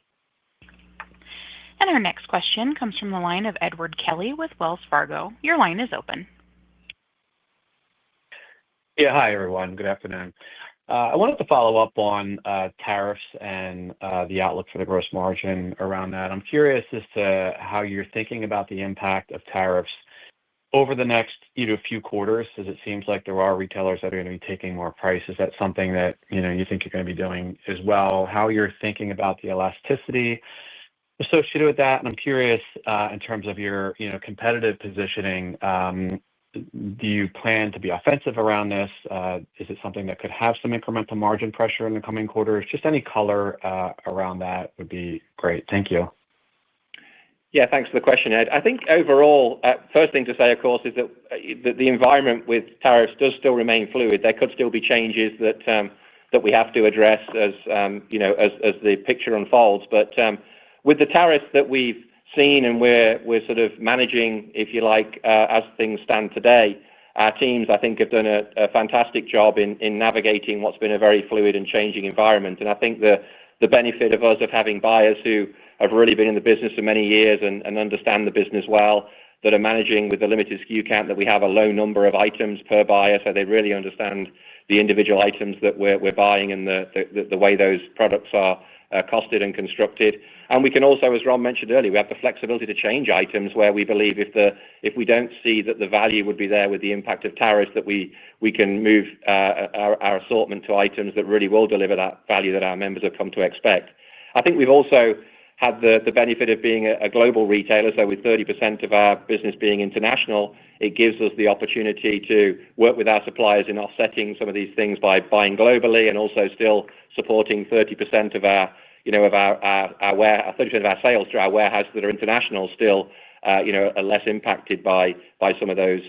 And our next question comes from the line of Edward Kelly with Wells Fargo. Your line is open. Yeah, hi everyone. Good afternoon. I wanted to follow up on tariffs and the outlook for the gross margin around that. I'm curious as to how you're thinking about the impact of tariffs over the next few quarters, as it seems like there are retailers that are going to be taking more price. Is that something that you think you're going to be doing as well? How you're thinking about the elasticity associated with that? And I'm curious in terms of your competitive positioning. Do you plan to be offensive around this? Is it something that could have some incremental margin pressure in the coming quarters? Just any color around that would be great. Thank you. Yeah, thanks for the question, Ed. I think overall, first thing to say, of course, is that the environment with tariffs does still remain fluid. There could still be changes that we have to address as the picture unfolds. But with the tariffs that we've seen and we're sort of managing, if you like, as things stand today, our teams, I think, have done a fantastic job in navigating what's been a very fluid and changing environment. And I think the benefit of us of having buyers who have really been in the business for many years and understand the business well, that are managing with the limited SKU count that we have a low number of items per buyer, so they really understand the individual items that we're buying and the way those products are costed and constructed. And we can also, as Ron mentioned earlier, we have the flexibility to change items where we believe if we don't see that the value would be there with the impact of tariffs, that we can move our assortment to items that really will deliver that value that our members have come to expect. I think we've also had the benefit of being a global retailer, so with 30% of our business being international, it gives us the opportunity to work with our suppliers in offsetting some of these things by buying globally and also still supporting 30% of our 30% of our sales through our warehouse that are international still are less impacted by some of those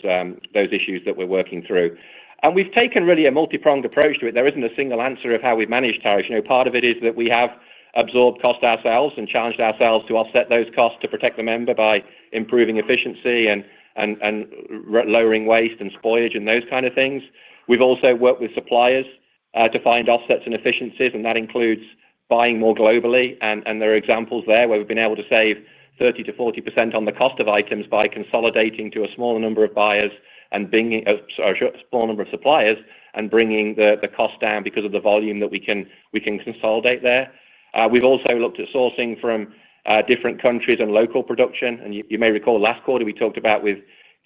issues that we're working through. And we've taken really a multi-pronged approach to it. There isn't a single answer of how we've managed tariffs. Part of it is that we have absorbed cost ourselves and challenged ourselves to offset those costs to protect the member by improving efficiency and lowering waste and spoilage and those kind of things. We've also worked with suppliers to find offsets and efficiencies, and that includes buying more globally. And there are examples there where we've been able to save 30 to 40% on the cost of items by consolidating to a smaller number of buyers and bringing a small number of suppliers and bringing the cost down because of the volume that we can consolidate there. We've also looked at sourcing from different countries and local production. And you may recall last quarter we talked about with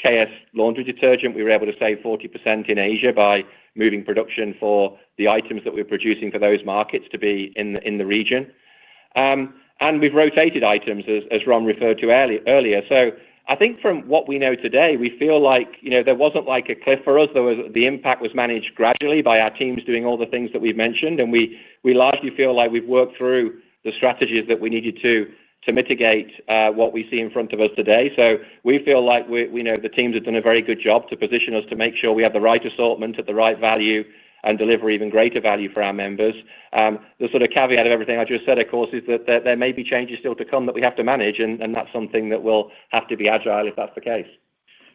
KS laundry detergent, we were able to save 40% in Asia by moving production for the items that we're producing for those markets to be in the region. And we've rotated items, as Ron referred to earlier. So I think from what we know today, we feel like there wasn't like a cliff for us. The impact was managed gradually by our teams doing all the ththings that we've mentioned, and we largely feel like we've worked through the strategies that we needed to mitigate what we see in front of us today. So we feel like we know the teams have done a very good job to position us to make sure we have the right assortment at the right value and deliver even greater value for our members. The sort of caveat of everything I just said, of course, is that there may be changes still to come that we have to manage, and that's something that we'll have to be agile if that's the case.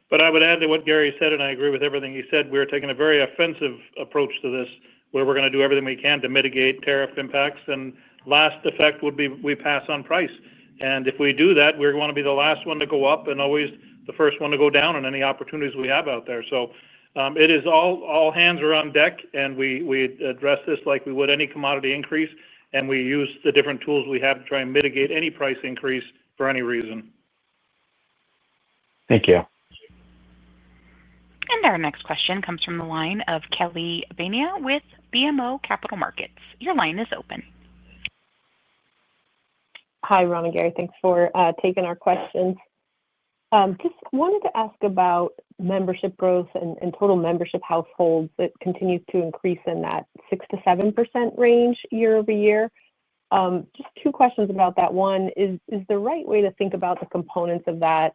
But I would add to what Gary said, and I agree with everything he said. We're taking a very offensive approach to this, where we're going to do everything we can to mitigate tariff impacts. And last effect would be we pass on price. And if we do that, we're going to be the last one to go up and always the first one to go down on any opportunities we have out there. So it is all hands are on deck, and we address this like we would any commodity increase, and we use the different tools we have to try and mitigate any price increase for any reason. Thank you. And our next question comes from the line of Kelly Bania with BMO Capital Markets. Your line is open. Hi, Ron and Gary. Thanks for taking our questions. Just wanted to ask about membership growth and total membership households that continues to increase in that 6 to 7% range year over year. Just two questions about that. One, is the right way to think about the components of that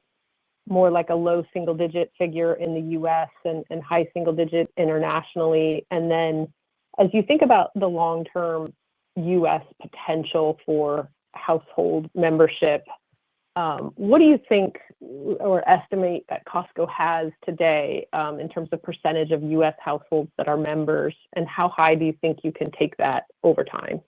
more like a low single-digit figure in the U.S. and high single-digit internationally? And then as you think about the long-term U.S. potential for household membership, what do you think or estimate that Costco has today in terms of percentage of U.S. households that are members, and how high do you think you can take that over time?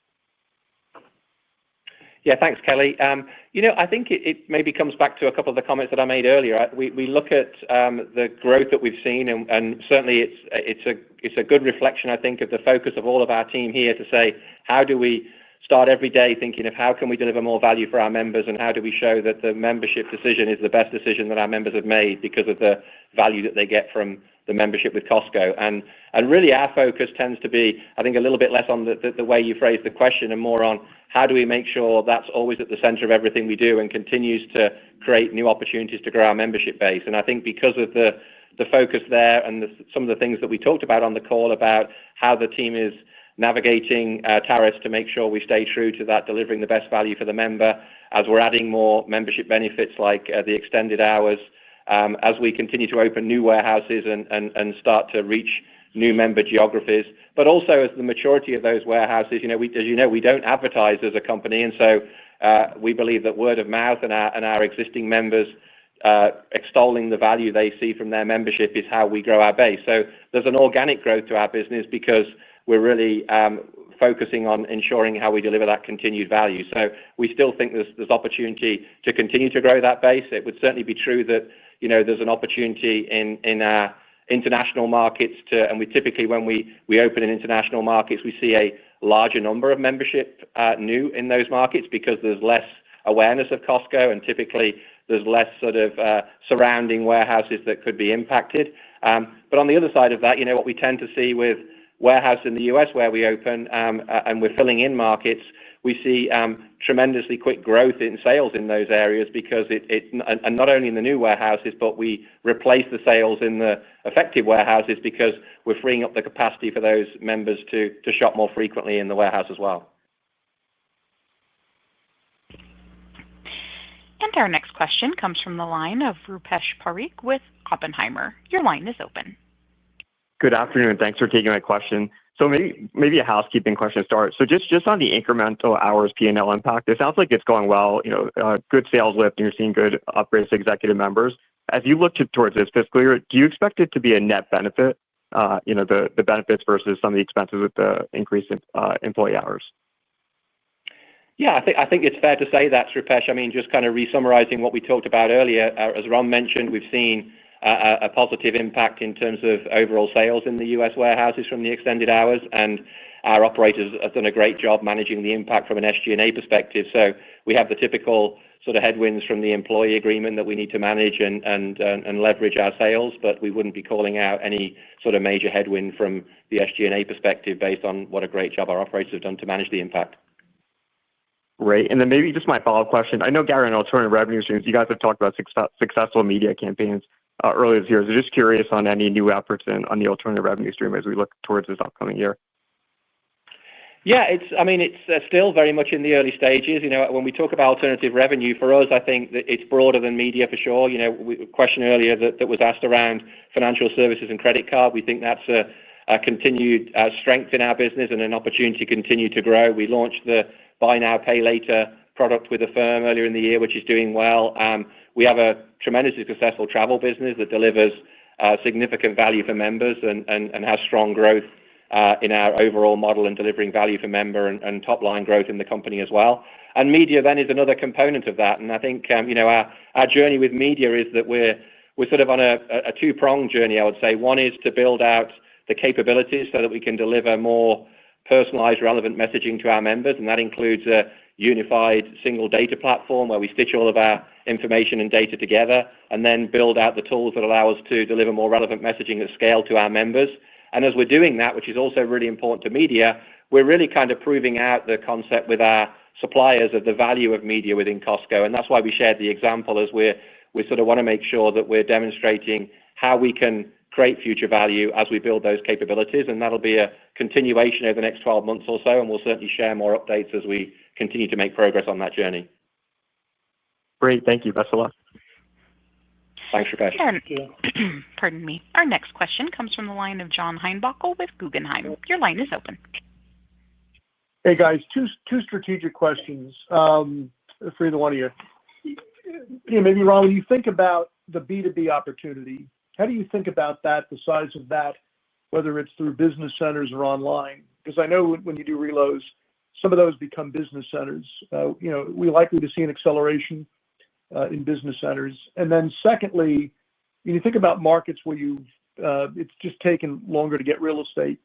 Yeah, thanks, Kelly. I think it maybe comes back to a couple of the comments that I made earlier. We look at the growth that we've seen, and certainly it's a good reflection, I think, of the focus of all of our team here to say, how do we start every day thinking of how can we deliver more value for our members, and how do we show that the membership decision is the best decision that our members have made because of the value that they get from the membership with Costco. And really our focus tends to be, I think, a little bit less on the way you phrase the question and more on how do we make sure that's always at the center of everything we do and continues to create new opportunities to grow our membership base. And I think because of the focus there and some of the things that we talked about on the call about how the team is navigating tariffs to make sure we stay true to that, delivering the best value for the member, as we're adding more membership benefits like the extended hours, as we continue to open new warehouses and start to reach new member geographies, but also as the maturity of those warehouses, we don't advertise as a company, and so we believe that word of mouth and our existing members extolling the value they see from their membership is how we grow our base. So there's an organic growth to our business because we're really focusing on ensuring how we deliver that continued value. So we still think there's opportunity to continue to grow that base. It would certainly be true that there's an opportunity in our international markets and we typically, when we open in international markets, we see a larger number of membership new in those markets because there's less awareness of Costco, and typically there's less sort of surrounding warehouses that could be impacted. But on the other side of that, what we tend to see with warehouse in the US where we open and we're filling in markets, we see tremendously quick growth in sales in those areas because and not only in the new warehouses, but we replace the sales in the effective warehouses because we're freeing up the capacity for those members to shop more frequently in the warehouse as well. And our next question comes from the line of Rupesh Parikh with Oppenheimer. Your line is open. Good afternoon. Thanks for taking my question. So maybe a housekeeping question to start. So just on the incremental hours P&L impact, it sounds like it's going well. Good sales lift, and you're seeing good upgrades to executive members. As you look towards this fiscal year, do you expect it to be a net benefit, the benefits versus some of the expenses with the increase in employee hours? Yeah, I think it's fair to say that, Rupesh. I mean, just kind of re-summarizing what we talked about earlier, as Ron mentioned, we've seen a positive impact in terms of overall sales in the U.S. warehouses from the extended hours, and our operators have done a great job managing the impact from an SG&A perspective. So we have the typical sort of headwinds from the employee agreement that we need to manage and leverage our sales, but we wouldn't be calling out any sort of major headwind from the SG&A perspective based on what a great job our operators have done to manage the impact. Great. And then maybe just my follow-up question. I know, Gary, on alternative revenue streams, you guys have talked about successful media campaigns earlier this year. So just curious on any new efforts on the alternative revenue stream as we look towards this upcoming year. Yeah, it's still very much in the early stages. When we talk about alternative revenue, for us, I think that it's broader than media for sure. A question earlier that was asked around financial services and credit card. We think that's a continued strength in our business and an opportunity to continue to grow. We launched the Buy Now, Pay Later product with a firm earlier in the year, which is doing well. We have a tremendously successful travel business that delivers significant value for members and has strong growth in our overall model and delivering value for member and top-line growth in the company as well. And media then is another component of that. And I think, our journey with media is that we're sort of on a two-pronged journey, I would say. One is to build out the capabilities so that we can deliver more personalized, relevant messaging to our members. And that includes a unified single data platform where we stitch all of our information and data together and then build out the tools that allow us to deliver more relevant messaging at scale to our members. And as we're doing that, which is also really important to media, we're really kind of proving out the concept with our suppliers of the value of media within Costco. And that's why we shared the example, as we sort of want to make sure that we're demonstrating how we can create future value as we build those capabilities. And that'll be a continuation over the next 12 months or so. And we'll certainly share more updates as we continue to make progress on that journey. Great. Thank you. Best of luck. Thanks, Rupesh. Pardon me. Our next question comes from the line of John Heinbockel with Guggenheim. Your line is open. Hey, guys. Two strategic questions for either one of you. Maybe, Ron, when you think about the B2B opportunity, how do you think about that, the size of that, whether it's through business centers or online? Because I know when you do reloads, some of those become business centers. We're likely to see an acceleration in business centers. And then secondly, when you think about markets where it's just taken longer to get real estate,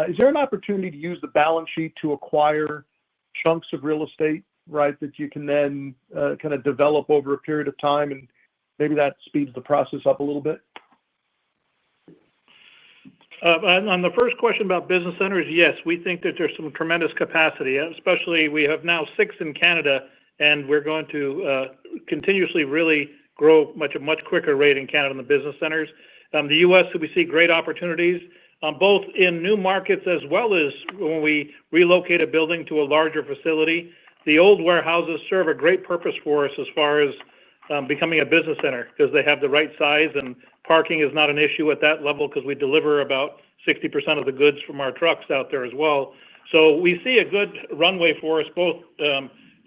is there an opportunity to use the balance sheet to acquire chunks of real estate, right, that you can then kind of develop over a period of time, and maybe that speeds the process up a little bit? On the first question about business centers, yes, we think that there's some tremendous capacity, especially we have now 6 in Canada, and we're going to continuously really grow a much quicker rate in Canada in the business centers. The U.S., we see great opportunities, both in new markets as well as when we relocate a building to a larger facility. The old warehouses serve a great purpose for us as far as becoming a business center, because they have the right size and parking is not an issue at that level because we deliver about 60% of the goods from our trucks out there as well. So we see a good runway for us, both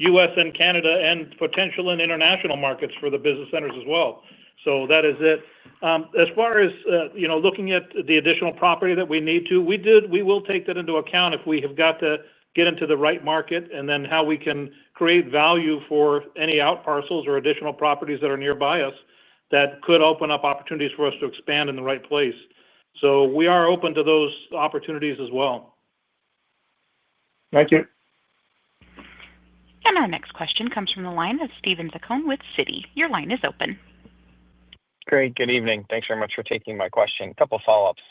U.S. and Canada, and potential in international markets for the business centers as well. So that is it. As far as looking at the additional property that we need to, we will take that into account if we have got to get into the right market, and then how we can create value for any out parcels or additional properties that are nearby us that could open up opportunities for us to expand in the right place. So we are open to those opportunities as well. Thank you. And our next question comes from the line of Steven Zaccone with Citi. Your line is open. Great. Good evening. Thanks very much for taking my question. A couple of follow-ups.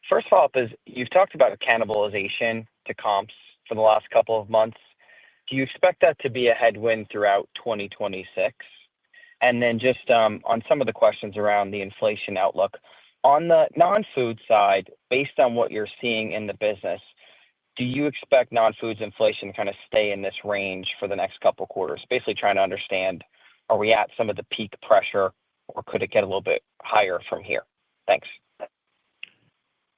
First follow-up is, you've talked about cannibalization to comps for the last couple of months. Do you expect that to be a headwind throughout 2026? And then just on some of the questions around the inflation outlook, on the non-food side, based on what you're seeing in the business, do you expect non-foods inflation to kind of stay in this range for the next couple of quarters? Basically trying to understand, are we at some of the peak pressure, or could it get a little bit higher from here? Thanks.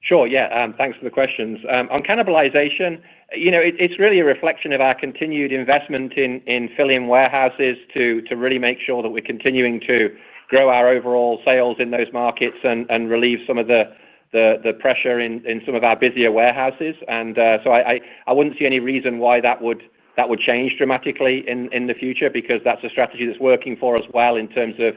Sure. Yeah. Thanks for the questions. On cannibalization, it's really a reflection of our continued investment in fill-in warehouses to really make sure that we're continuing to grow our overall sales in those markets and relieve some of the pressure in some of our busier warehouses. And so I wouldn't see any reason why that would change dramatically in the future, because that's a strategy that's working for us well in terms of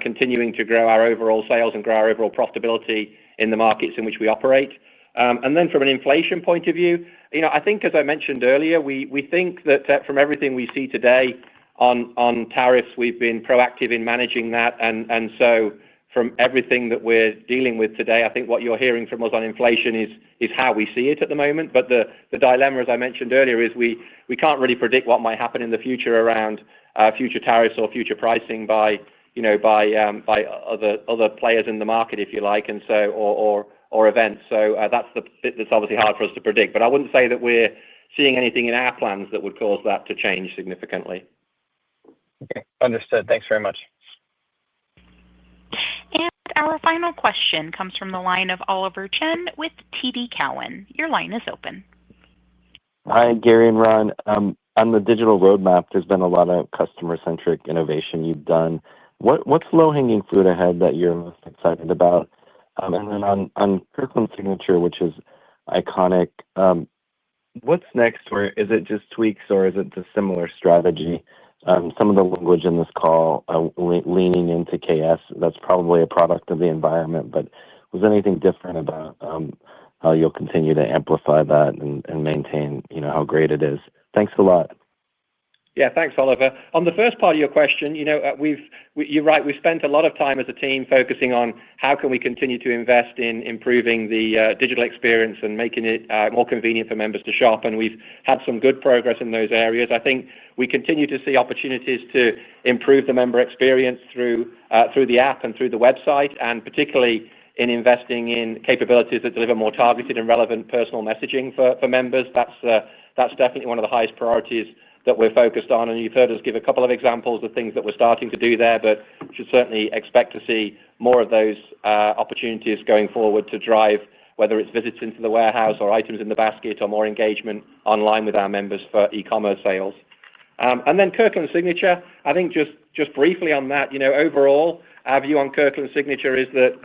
continuing to grow our overall sales and grow our overall profitability in the markets in which we operate. And then from an inflation point of view, I think, as I mentioned earlier, we think that from everything we see today on tariffs, we've been proactive in managing that. And so from everything that we're dealing with today, I think what you're hearing from us on inflation is how we see it at the moment. But the dilemma, as I mentioned earlier, is we can't really predict what might happen in the future around future tariffs or future pricing by other players in the market, if you like, and so or events. So that's the bit that's obviously hard for us to predict. But I wouldn't say that we're seeing anything in our plans that would cause that to change significantly. Okay, understood. Thanks very much. And our final question comes from the line of Oliver Chen with TD Cowen. Your line is open. Hi, Gary and Ron. On the digital roadmap, there's been a lot of customer-centric innovation you've done. What's low-hanging fruit ahead that you're most excited about? And then on Kirkland Signature, which is iconic, what's next? Or is it just tweaks, or is it a similar strategy? Some of the language in this call, leaning into KS, that's probably a product of the environment. But was anything different about how you'll continue to amplify that and maintain, how great it is? Thanks a lot. Yeah, thanks, Oliver. On the first part of your question, you're right. We've spent a lot of time as a team focusing on how can we continue to invest in improving the digital experience and making it more convenient for members to shop. And we've had some good progress in those areas. I think we continue to see opportunities to improve the member experience through the app and through the website, and particularly in investing in capabilities that deliver more targeted and relevant personal messaging for members. That's definitely one of the highest priorities that we're focused on. And you've heard us give a couple of examples of things that we're starting to do there, but should certainly expect to see more of those opportunities going forward to drive, whether it's visits into the warehouse or items in the basket or more engagement online with our members for e-commerce sales. And then Kirkland Signature, I think just briefly on that, overall, our view on Kirkland Signature is that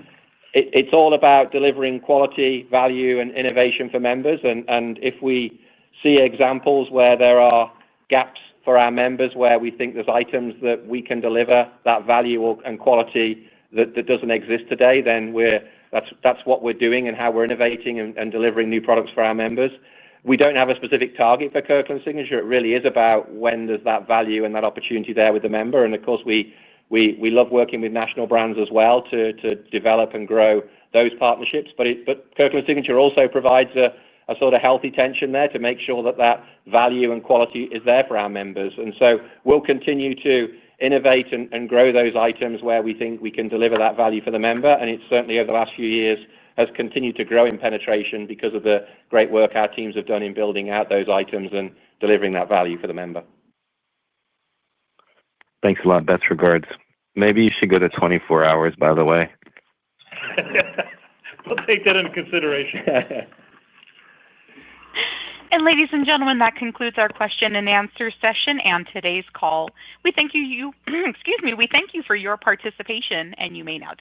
it's all about delivering quality, value, and innovation for members. And if we see examples where there are gaps for our members, where we think there's items that we can deliver that value and quality that doesn't exist today, then that's what we're doing and how we're innovating and delivering new products for our members. We don't have a specific target for Kirkland Signature. It really is about when there's that value and that opportunity there with the member. And of course, we love working with national brands as well to develop and grow those partnerships. But Kirkland Signature also provides a sort of healthy tension there to make sure that value and quality is there for our members. And so we'll continue to innovate and grow those items where we think we can deliver that value for the member. And it's certainly over the last few years has continued to grow in penetration because of the great work our teams have done in building out those items and delivering that value for the member. Thanks a lot. Best regards. Maybe you should go to 24 hours, by the way. We'll take that into consideration. And ladies and gentlemen, that concludes our question and answer session and today's call. We thank you, we thank you for your participation, and you may now